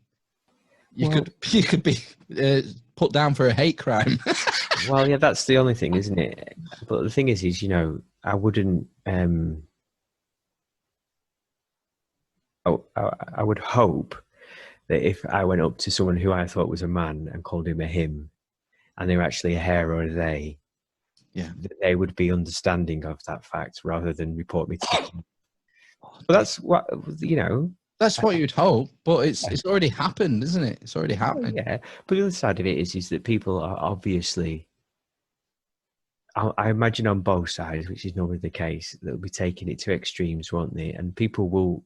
you could be put down for a hate crime. Well, yeah, that's the only thing, isn't it? But the thing is, you know, I wouldn't. I would hope that if I went up to someone who I thought was a man and called him a him, and they were actually a her or a they, that they would be understanding of that fact rather than report me to. But that's what, you know. That's what you'd hope, but it's already happened, isn't it? It's already happened. Yeah, but the other side of it is that people are obviously, I imagine on both sides, which is normally the case, they'll be taking it to extremes, won't they? And people will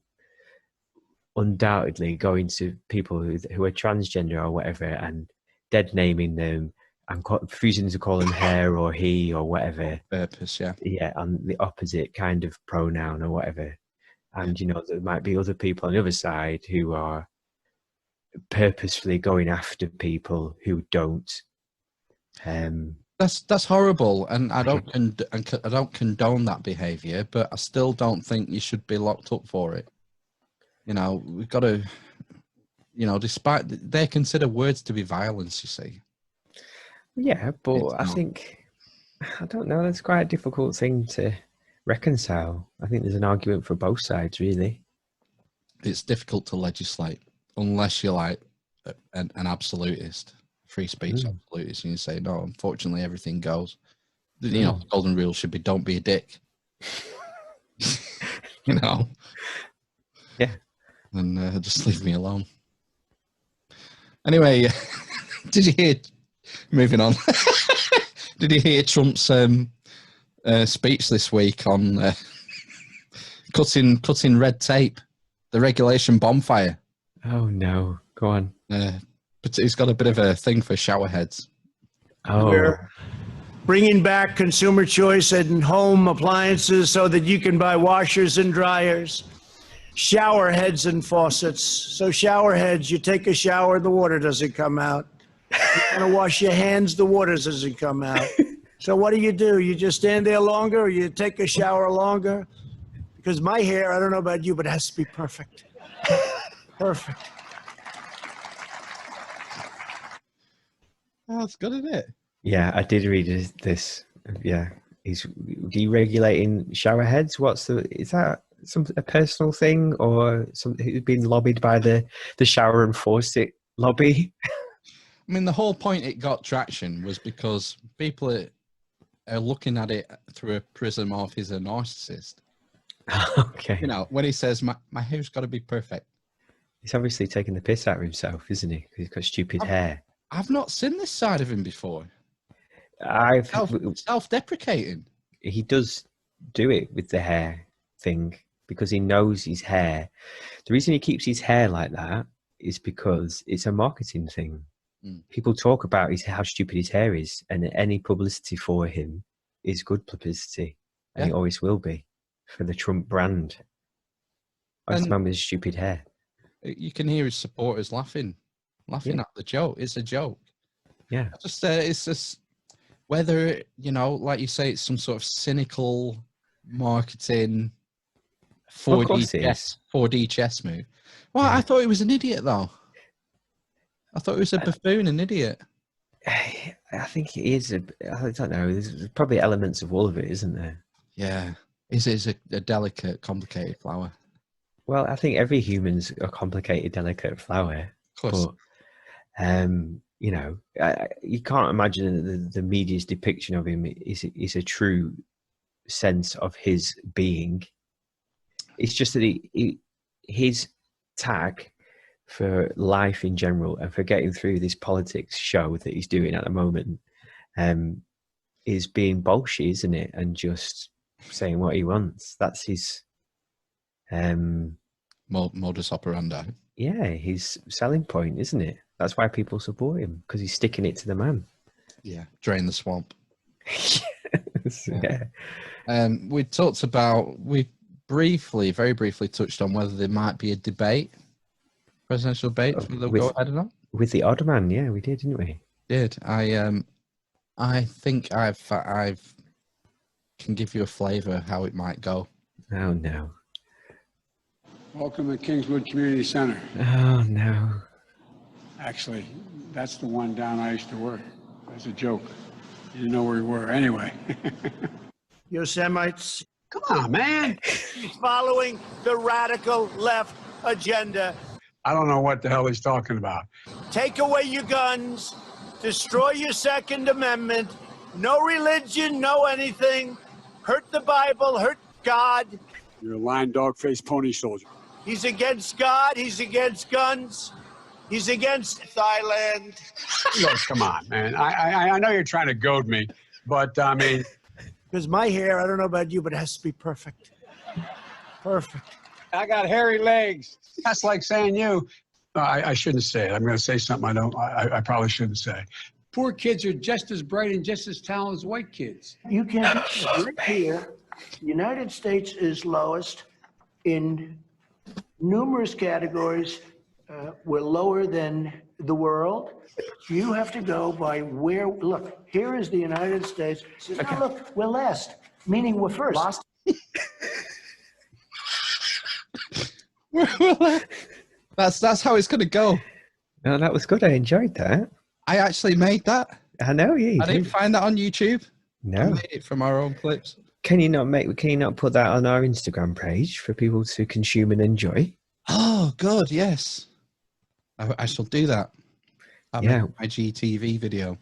undoubtedly go into people who are transgender or whatever and dead naming them and refusing to call them her or he or whatever. Purpose, yeah. Yeah, and the opposite kind of pronoun or whatever. And, you know, there might be other people on the other side who are purposefully going after people who don't. That's horrible, and I don't condone that behaviour, but I still don't think you should be locked up for it. You know, we've got to, you know, despite they consider words to be violence, you see. Yeah, but I think, I don't know, that's quite a difficult thing to reconcile. I think there's an argument for both sides, really. It's difficult to legislate unless you're like an absolutist, free speech absolutist, and you say, no, unfortunately, everything goes. You know, the golden rule should be don't be a dick. You know? Yeah. And just leave me alone. Anyway, did you hear, moving on, did you hear Trump's speech this week on cutting red tape, the regulation bonfire? Oh no, go on. But he's got a bit of a thing for shower heads. We're bringing back consumer choice in home appliances so that you can buy washers and dryers, shower heads and faucets. So shower heads, you take a shower, the water doesn't come out. You want to wash your hands, the water doesn't come out. So what do? You just stand there longer, or you take a shower longer? Because my hair, I don't know about you, but it has to be perfect. Perfect. Oh, that's good, isn't it? Yeah, I did read this. Yeah, he's deregulating shower heads. Is that a personal thing or something who's been lobbied by the shower and faucet lobby? I mean, the whole point it got traction was because people are looking at it through a prism of he's a narcissist. Okay. You know, when he says, my hair's got to be perfect. He's obviously taking the piss out of himself, isn't he? Because he's got stupid hair. I've not seen this side of him before. Self-deprecating. He does do it with the hair thing because he knows his hair. The reason he keeps his hair like that is because it's a marketing thing. People talk about how stupid his hair is, and any publicity for him is good publicity, and it always will be for the Trump brand. That's the man with his stupid hair. You can hear his supporters laughing at the joke. It's a joke. Yeah. It's just whether, you know, like you say, it's some sort of cynical marketing 4D chess move. Well, I thought he was an idiot, though. I thought he was a buffoon, an idiot. I think he is. I don't know. There's probably elements of all of it, isn't there? Yeah. It's a delicate, complicated flower. Well, I think every human's a complicated, delicate flower. Of course. But, you know, you can't imagine the media's depiction of him is a true sense of his being. It's just that his tag for life in general and for getting through this politics show that he's doing at the moment is being bullshit, isn't it? And just saying what he wants. That's his modus operandi. Yeah, his selling point, isn't it? That's why people support him, because he's sticking it to the man. Yeah, drain the swamp. Yeah. We talked about, we very briefly touched on whether there might be a debate, presidential debate. They'll go ahead or not. With the OddMan, yeah, we did, didn't we? Did I think I've can give you a flavour how it might go. Oh no. Welcome to Kingswood Community Center. Oh no. Actually, that's the one down I used to work. That's a joke. You didn't know where we were anyway. Yosemites. Come on, man. He's following the radical left agenda. I don't know what the hell he's talking about. Take away your guns, destroy your Second Amendment, no religion, no anything, hurt the Bible, hurt God. You're a lying dog-faced pony soldier. He's against God, he's against guns, he's against Thailand. Look, come on, man. I know you're trying to goad me, but I mean... Because my hair, I don't know about you, but it has to be perfect. Perfect. I got hairy legs. That's like saying you. I shouldn't say it. I'm going to say something I probably shouldn't say. Poor kids are just as bright and just as talented as white kids. You can right here. The United States is lowest in numerous categories. We're lower than the world. You have to go by where. Look, here is the United States. Okay. Now look, we're last, meaning we're first. Lost. That's how it's going to go. No, that was good. I enjoyed that. I actually made that. I know, yeah. I didn't find that on YouTube. No, I made it from our own clips. Can you not put that on our Instagram page for people to consume and enjoy? Oh, good. Yes, I shall do that. Yeah, my GTV video.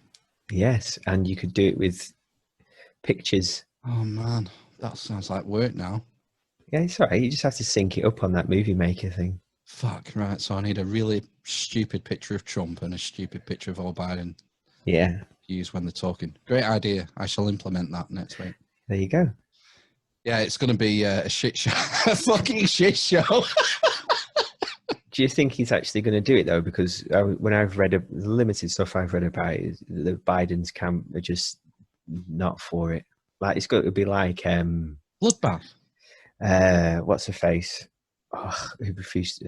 Yes, and you could do it with pictures. Oh man, that sounds like work now. Yeah, it's all right. You just have to sync it up on that movie maker thing. Fuck, right. So I need a really stupid picture of Trump and a stupid picture of Biden. Yeah. Use when they're talking. Great idea. I shall implement that next week. There you go. Yeah, it's going to be a shit show. A fucking shit show. Do you think he's actually going to do it, though? Because when I've read the limited stuff I've read about it, the Biden's camp are just not for it. Like, it's going to be like... Bloodbath. What's her face? Oh, who refused...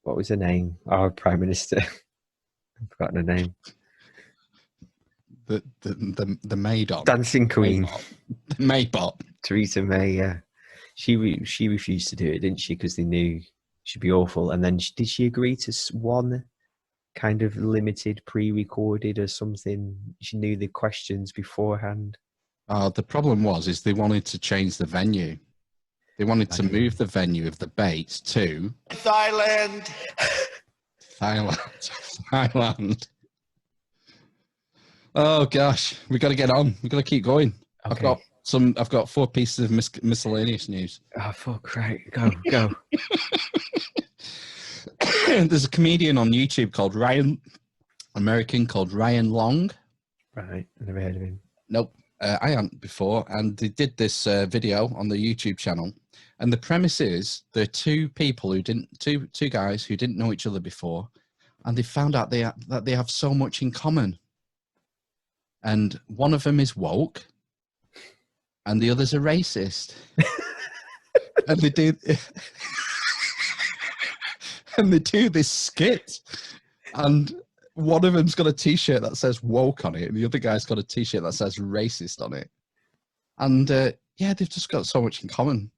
what was her name? Our Prime Minister. I've forgotten her name. The Maid-op. Dancing Queen. The Maid-op. Theresa May, yeah. She refused to do it, didn't she? Because they knew she'd be awful. And then did she agree to one kind of limited, pre-recorded or something? She knew the questions beforehand. The problem is they wanted to change the venue. They wanted to move the venue of the debate to... Thailand. Thailand. Oh gosh, we got to get on. We got to keep going. Okay. I've got 4 pieces of miscellaneous news. Oh fuck! Right, go. There's a comedian on YouTube called Ryan Long. Right, I never heard of him. Nope, I hadn't before. And they did this video on the YouTube channel. And the premise is there are two guys who didn't know each other before, and they found out that they have so much in common. And one of them is woke, and the other's a racist. And they do this skit, and one of them's got a T-shirt that says woke on it, and the other guy's got a T-shirt that says racist on it. And yeah, they've just got so much in common.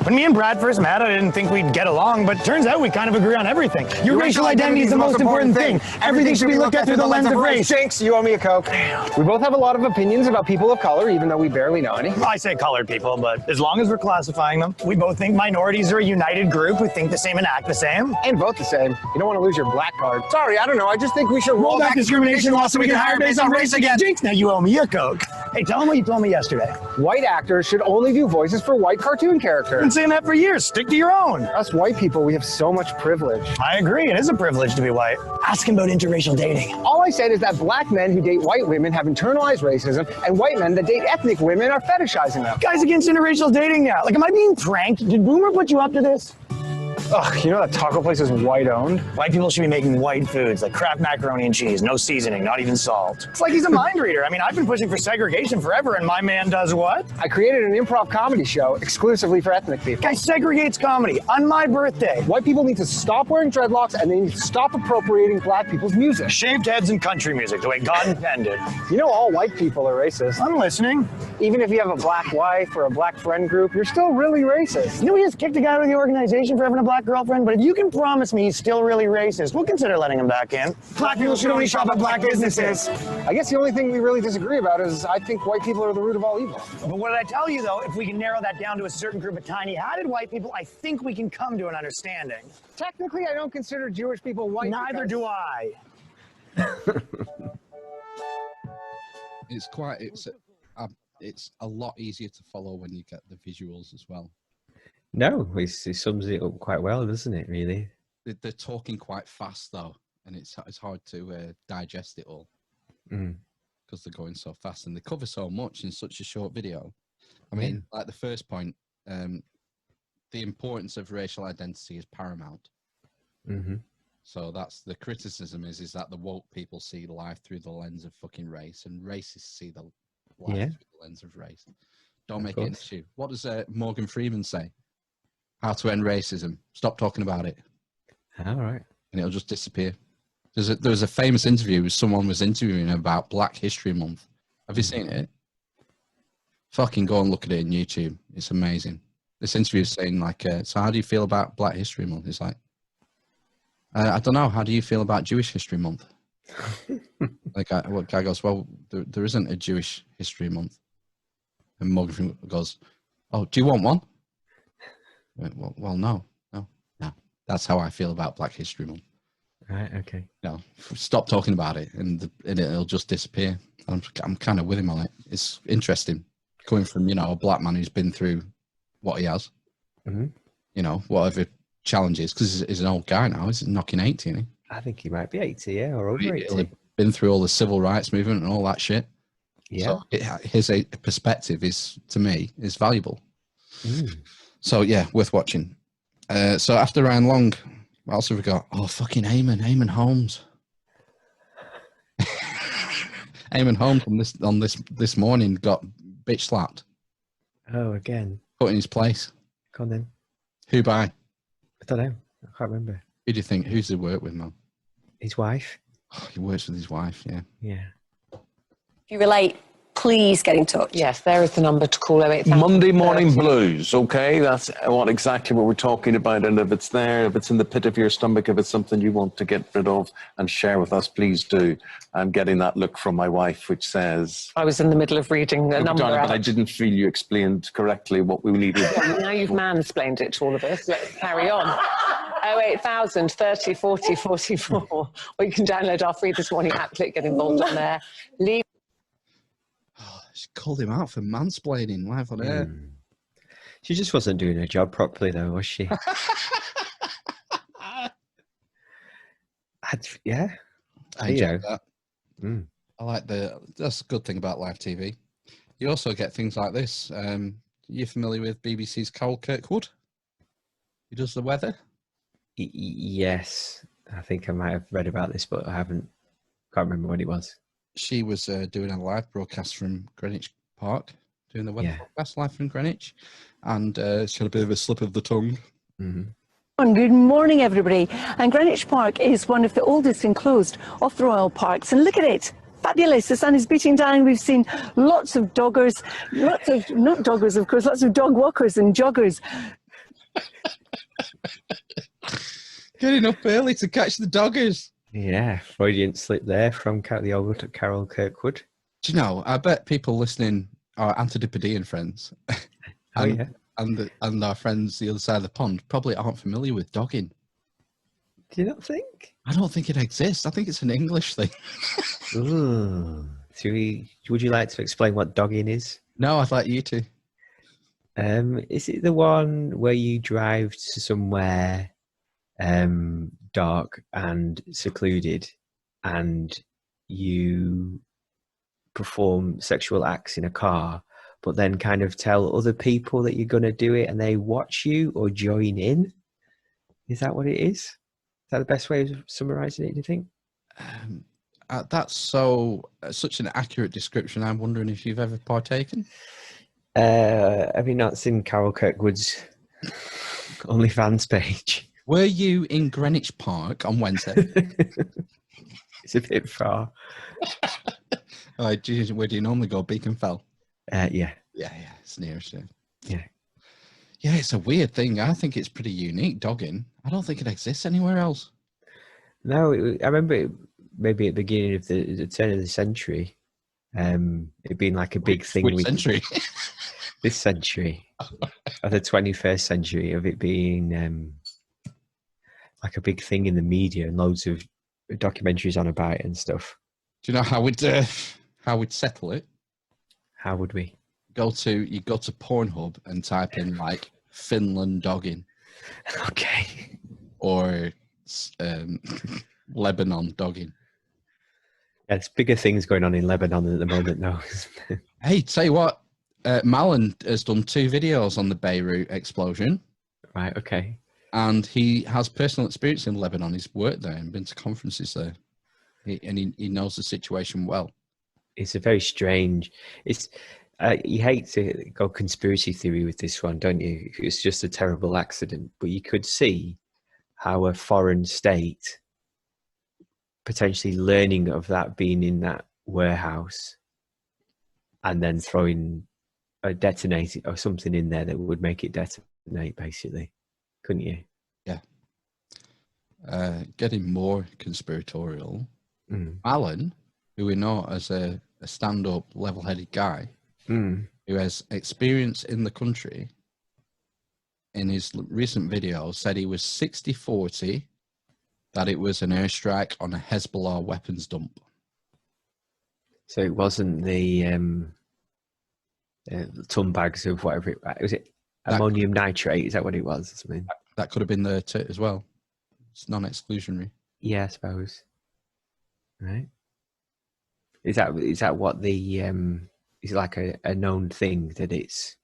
When me and Brad first met, I didn't think we'd get along, but turns out we kind of agree on everything. Your racial identity is the most important thing. Everything should be looked at through the lens of race. Jinx, you owe me a Coke. We both have a lot of opinions about people of color, even though we barely know any. I say colored people, but as long as we're classifying them, we both think minorities are a united group who think the same and act the same. And vote the same. You don't want to lose your black card. Sorry, I don't know. I just think we should roll back discrimination laws so we can hire based on race again. Jinx, now you owe me a Coke. Hey, tell them what you told me yesterday. White actors should only do voices for white cartoon characters. I've been saying that for years. Stick to your own. Us white people, we have so much privilege. I agree. It is a privilege to be white. Ask him about interracial dating. All I said is that black men who date white women have internalized racism, and white men that date ethnic women are fetishizing them. Guys against interracial dating now. Like, am I being pranked? Did Boomer put you up to this? Ugh, you know that taco place is white owned? White people should be making white foods like Kraft macaroni and cheese, no seasoning, not even salt. It's like he's a mind reader. I mean, I've been pushing for segregation forever, and my man does what? I created an improv comedy show exclusively for ethnic people. Guy segregates comedy on my birthday. White people need to stop wearing dreadlocks and they need to stop appropriating black people's music. Shaved heads and country music, the way God intended. You know all white people are racist. I'm listening. Even if you have a black wife or a black friend group, you're still really racist. You know, he just kicked a guy out of the organization for having a black girlfriend, but if you can promise me he's still really racist, we'll consider letting him back in. Black people should only shop at black businesses. I guess the only thing we really disagree about is I think white people are the root of all evil. But what did I tell you, though? If we can narrow that down to a certain group of tiny-hatted white people, I think we can come to an understanding. Technically, I don't consider Jewish people white. Neither do I. It's a lot easier to follow when you get the visuals as well. No, it sums it up quite well, doesn't it, really? They're talking quite fast, though, and it's hard to digest it all because they're going so fast and they cover so much in such a short video. I mean, like the first point, the importance of racial identity is paramount. So that's the criticism is that the woke people see life through the lens of fucking race, and racists see the life through the lens of race. Don't make it an issue. What does Morgan Freeman say? How to end racism. Stop talking about it. All right. And it'll just disappear. There was a famous interview where someone was interviewing about Black History Month. Have you seen it? Fucking go and look at it on YouTube. It's amazing. This interview is saying like, so how do you feel about Black History Month? It's like, I don't know. How do you feel about Jewish History Month? Like, what guy goes, well, there isn't a Jewish History Month. And Morgan Freeman goes, oh, do you want one? Well, no. That's how I feel about Black History Month. Right. Okay. No, stop talking about it, and it'll just disappear. I'm kind of with him on it. It's interesting coming from a black man who's been through what he has. Whatever challenges, because he's an old guy now. He's knocking 80, isn't he? I think he might be 80, yeah, or over 80. He'll have been through all the civil rights movement and all that shit. Yeah. So his perspective is, to me, is valuable. So yeah, worth watching. So after Ryan Long, what else have we got? Oh, fucking Eamon Holmes. Eamon Holmes on this morning got bitch slapped. Oh, again. Put in his place. Go on then. Who by? I don't know. I can't remember. Who do you think? Who's he work with, man? His wife. Oh, he works with his wife, yeah. Yeah. If you relate, please get in touch. Yes, there is the number to call. Monday Morning Blues, okay? That's exactly what we're talking about. And if it's there, if it's in the pit of your stomach, if it's something you want to get rid of and share with us, please do. I'm getting that look from my wife, which says... I was in the middle of reading the number out. But I didn't feel you explained correctly what we needed. Yeah, now you've mansplained it to all of us. Let's carry on. 08000 30 40 44. Or you can download our free This Morning app, click get involved on there. Leave. She called him out for mansplaining live on air. She just wasn't doing her job properly, though, was she? Yeah. I enjoy that. I like that's a good thing about live TV. You also get things like this. You're familiar with BBC's Carol Kirkwood? He does the weather? Yes. I think I might have read about this, but can't remember when it was. She was doing a live broadcast from Greenwich Park, doing the weather broadcast live from Greenwich, and she had a bit of a slip of the tongue. Good morning, everybody. And Greenwich Park is one of the oldest enclosed of the Royal Parks, and look at it. Fabulous. The sun is beating down. We've seen lots of doggers, not doggers, of course, lots of dog walkers and joggers. Getting up early to catch the doggers. Yeah, Freudian slip there from the old Carol Kirkwood. Do you know, I bet people listening are Antipodean friends. And our friends the other side of the pond probably aren't familiar with dogging. Do you not think? I don't think it exists. I think it's an English thing. Ooh. Would you like to explain what dogging is? No, I'd like you to. Is it the one where you drive to somewhere dark and secluded and you perform sexual acts in a car, but then kind of tell other people that you're going to do it and they watch you or join in? Is that what it is? Is that the best way of summarising it, do you think? That's such an accurate description. I'm wondering if you've ever partaken. Have you not seen Carol Kirkwood's OnlyFans page? Were you in Greenwich Park on Wednesday? It's a bit far. Where do you normally go? Beaconfell? Yeah. Yeah, it's nearest. Yeah. Yeah, it's a weird thing. I think it's pretty unique, dogging. I don't think it exists anywhere else. No, I remember maybe at the beginning of the turn of the century, it being like a big thing. Which century? This century, of the 21st century, of it being like a big thing in the media and loads of documentaries on about it and stuff. Do you know how we'd settle it? How would we? You go to Pornhub and type in like Finland dogging. Okay. Or Lebanon dogging. Yeah, there's bigger things going on in Lebanon at the moment, though. Hey, tell you what, Malin has done 2 videos on the Beirut explosion. Right, okay. And he has personal experience in Lebanon. He's worked there and been to conferences there. He knows the situation well. It's a very strange... you hate to go conspiracy theory with this one, don't you? It's just a terrible accident. But you could see how a foreign state potentially learning of that being in that warehouse and then throwing a detonator or something in there that would make it detonate, basically. Couldn't you? Yeah. Getting more conspiratorial. Alan, who we know as a stand-up, level-headed guy, who has experience in the country, in his recent video said he was 60-40, that it was an airstrike on a Hezbollah weapons dump. So it wasn't the ton bags of whatever it was. It ammonium nitrate? Is that what it was? Or something? That could have been there too, as well. It's non-exclusionary. Yeah, I suppose. Right. Is that what the is it like a known thing that it's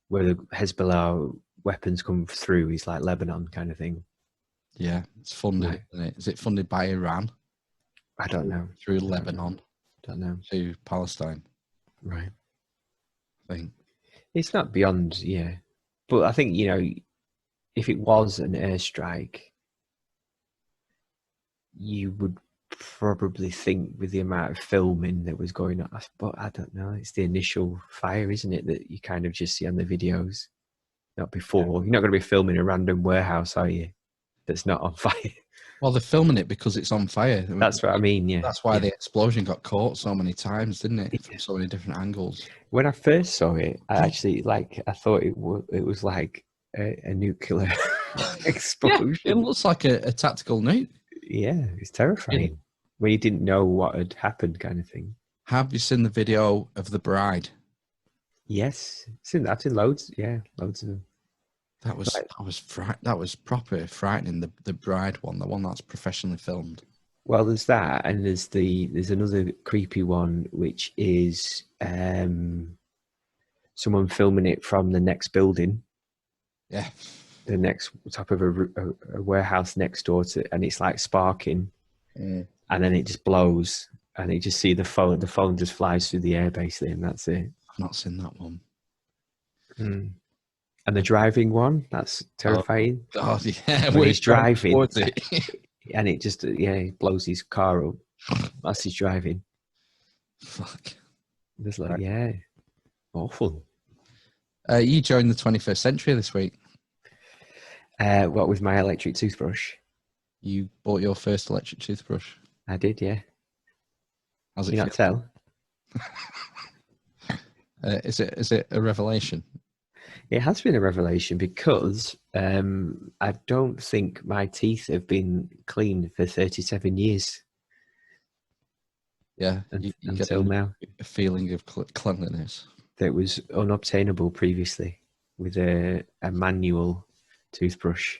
where the Hezbollah weapons come through is like Lebanon kind of thing? Yeah, it's funded, Right. isn't it? Is it funded by Iran? I don't know. Through Lebanon Don't know. to Palestine, Right. I think. It's not beyond, yeah. But I think, if it was an airstrike, you would probably think with the amount of filming that was going on, but I don't know. It's the initial fire, isn't it, that you kind of just see on the videos, not before. You're not going to be filming a random warehouse, are you? That's not on fire. Well, they're filming it because it's on fire. That's what I mean, yeah. That's why the explosion got caught so many times, didn't it? From so many different angles. When I first saw it, I thought it was like a nuclear explosion. Yeah, it looks like a tactical nuke. Yeah, it's terrifying. Yeah. When you didn't know what had happened, kind of thing. Have you seen the video of the bride? Yes, I've seen loads. Yeah, loads of them. That was proper frightening. The bride one, the one that's professionally filmed. Well, there's that, and there's another creepy one, which is someone filming it from the next building. Yeah, the next top of a warehouse next door to, and it's like sparking, and then it just blows, and you just see the phone. The phone just flies through the air, basically, and that's it. I've not seen that one. And the driving one, that's terrifying. Oh yeah, when he's driving, it. and it just he blows his car up as he's driving. Fuck. It's like awful. You joined the 21st century this week. What with my electric toothbrush? You bought your first electric toothbrush. I did, yeah. How's it you feel? not tell? Is it a revelation? It has been a revelation because I don't think my teeth have been clean for 37 years. Yeah, until now. A feeling of cleanliness that was unobtainable previously with a manual toothbrush.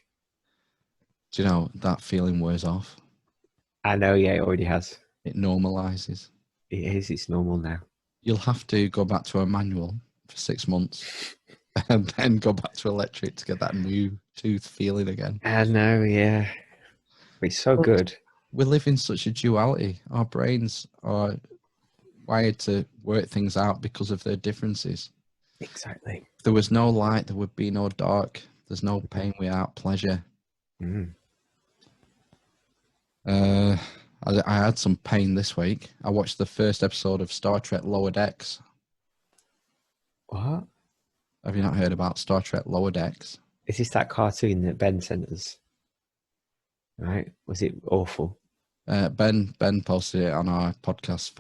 Do you know that feeling wears off? I know, yeah, it already has. It normalizes. It is, it's normal now. You'll have to go back to a manual for 6 months. and then go back to electric to get that new tooth feeling again. I know, yeah. It's so good. We live in such a duality. Our brains are wired to work things out because of their differences. Exactly. If there was no light, there would be no dark. There's no pain without pleasure. I had some pain this week. I watched the first episode of Star Trek Lower Decks. What? Have you not heard about Star Trek Lower Decks? Is this that cartoon that Ben sent us? Right? Was it awful? Ben posted it on our podcast.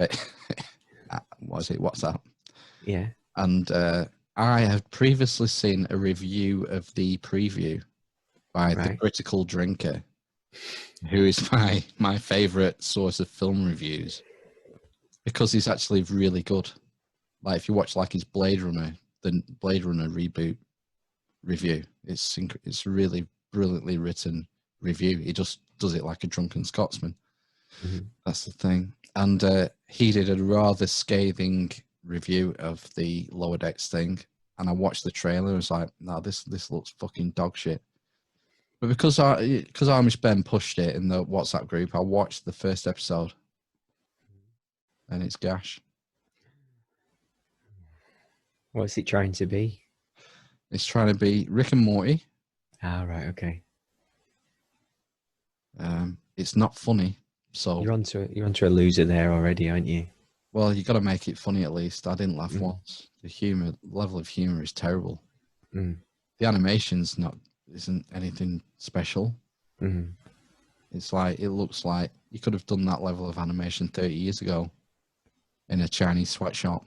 What is it? WhatsApp. Yeah. And I have previously seen a review of the preview by The Critical Drinker, who is my favourite source of film reviews, because he's actually really good. Like if you watch like his Blade Runner reboot review, it's really brilliantly written review. He just does it like a drunken Scotsman. That's the thing. And he did a rather scathing review of the Lower Decks thing, and I watched the trailer and was like, no, this looks fucking dog shit. But because Amish Ben pushed it in the WhatsApp group, I watched the first episode, and it's gash. What's it trying to be? It's trying to be Rick and Morty. Ah, right, okay. It's not funny, so you're onto a loser there already, aren't you? Well, you got to make it funny at least. I didn't laugh once. The level of humor is terrible. The animation's isn't anything special. It's like, it looks like you could have done that level of animation 30 years ago in a Chinese sweatshop.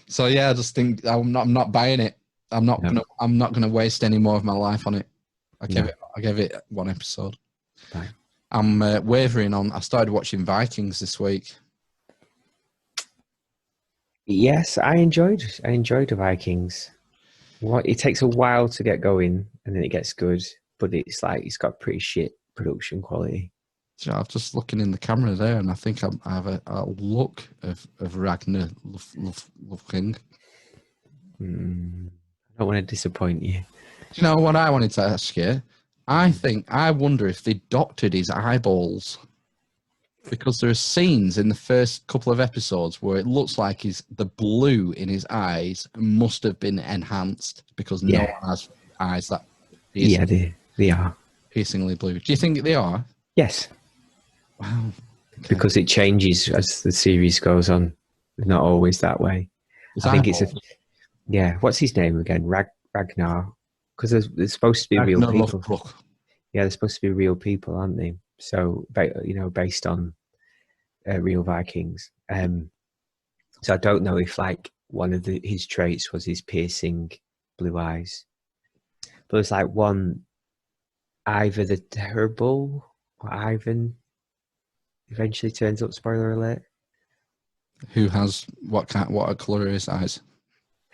So yeah, I just think I'm not buying it. I'm not gonna waste any more of my life on it. I gave it one episode. Right. I'm wavering on. I started watching Vikings this week. Yes, I enjoyed the Vikings. It takes a while to get going, and then it gets good. But it's got pretty shit production quality. So I'm just looking in the camera there, and I think I have a look of Ragnar looking. I don't want to disappoint you. Do you know what I wanted to ask you? I wonder if they doctored his eyeballs, because there are scenes in the first couple of episodes where it looks like the blue in his eyes must have been enhanced, because no one has eyes that they are piercingly blue. Do you think they are? Yes. Wow. Okay. Because it changes as the series goes on. It's not always that way. I think it's what's his name again? Ragnar. Because they're supposed to be real people. Yeah, they're supposed to be real people, aren't they? So, based on real Vikings. So I don't know if one of his traits was his piercing blue eyes. But there's one, Ivor the Terrible, or Ivan, eventually turns up. Spoiler alert. Who has what colour are his eyes?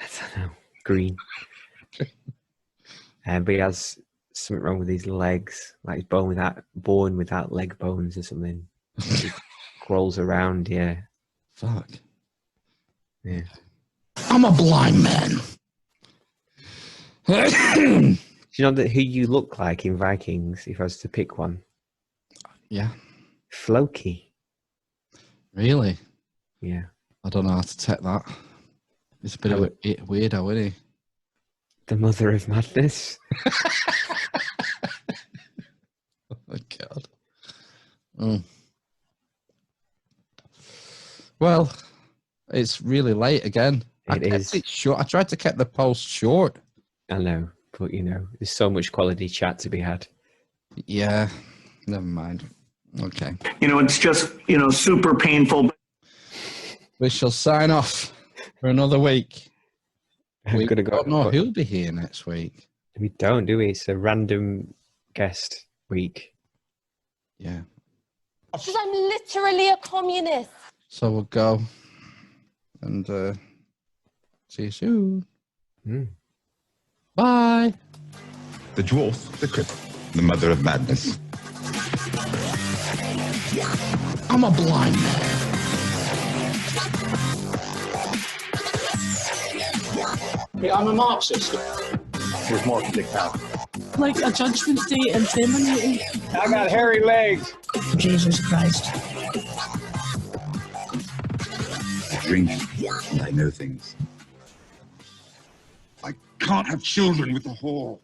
I don't know. Green. But he has something wrong with his legs, like he's born without leg bones or something. He crawls around, yeah. Fuck. Yeah. I'm a blind man. Do you know who you look like in Vikings, if I was to pick one? Yeah. Floki. Really? Yeah. I don't know how to take that. It's a bit of a weirdo, isn't he? The mother of madness. Oh my God. Oh. Well, it's really late again. It is. It's short. I tried to keep the post short. I know, but there's so much quality chat to be had. Yeah, never mind. Okay. It's just, super painful. We shall sign off for another week. We don't know who'll be here next week. We don't, do we? It's a random guest week. Yeah. Because I'm literally a communist. So we'll go and see you soon. Bye. The dwarf, the cripple, the mother of madness. I'm a blind man. I'm a Marxist. There's more to Dick Powell. Like a judgment day intimidating. I got hairy legs. Jesus Christ. I drink and I know things. I can't have children with the whore.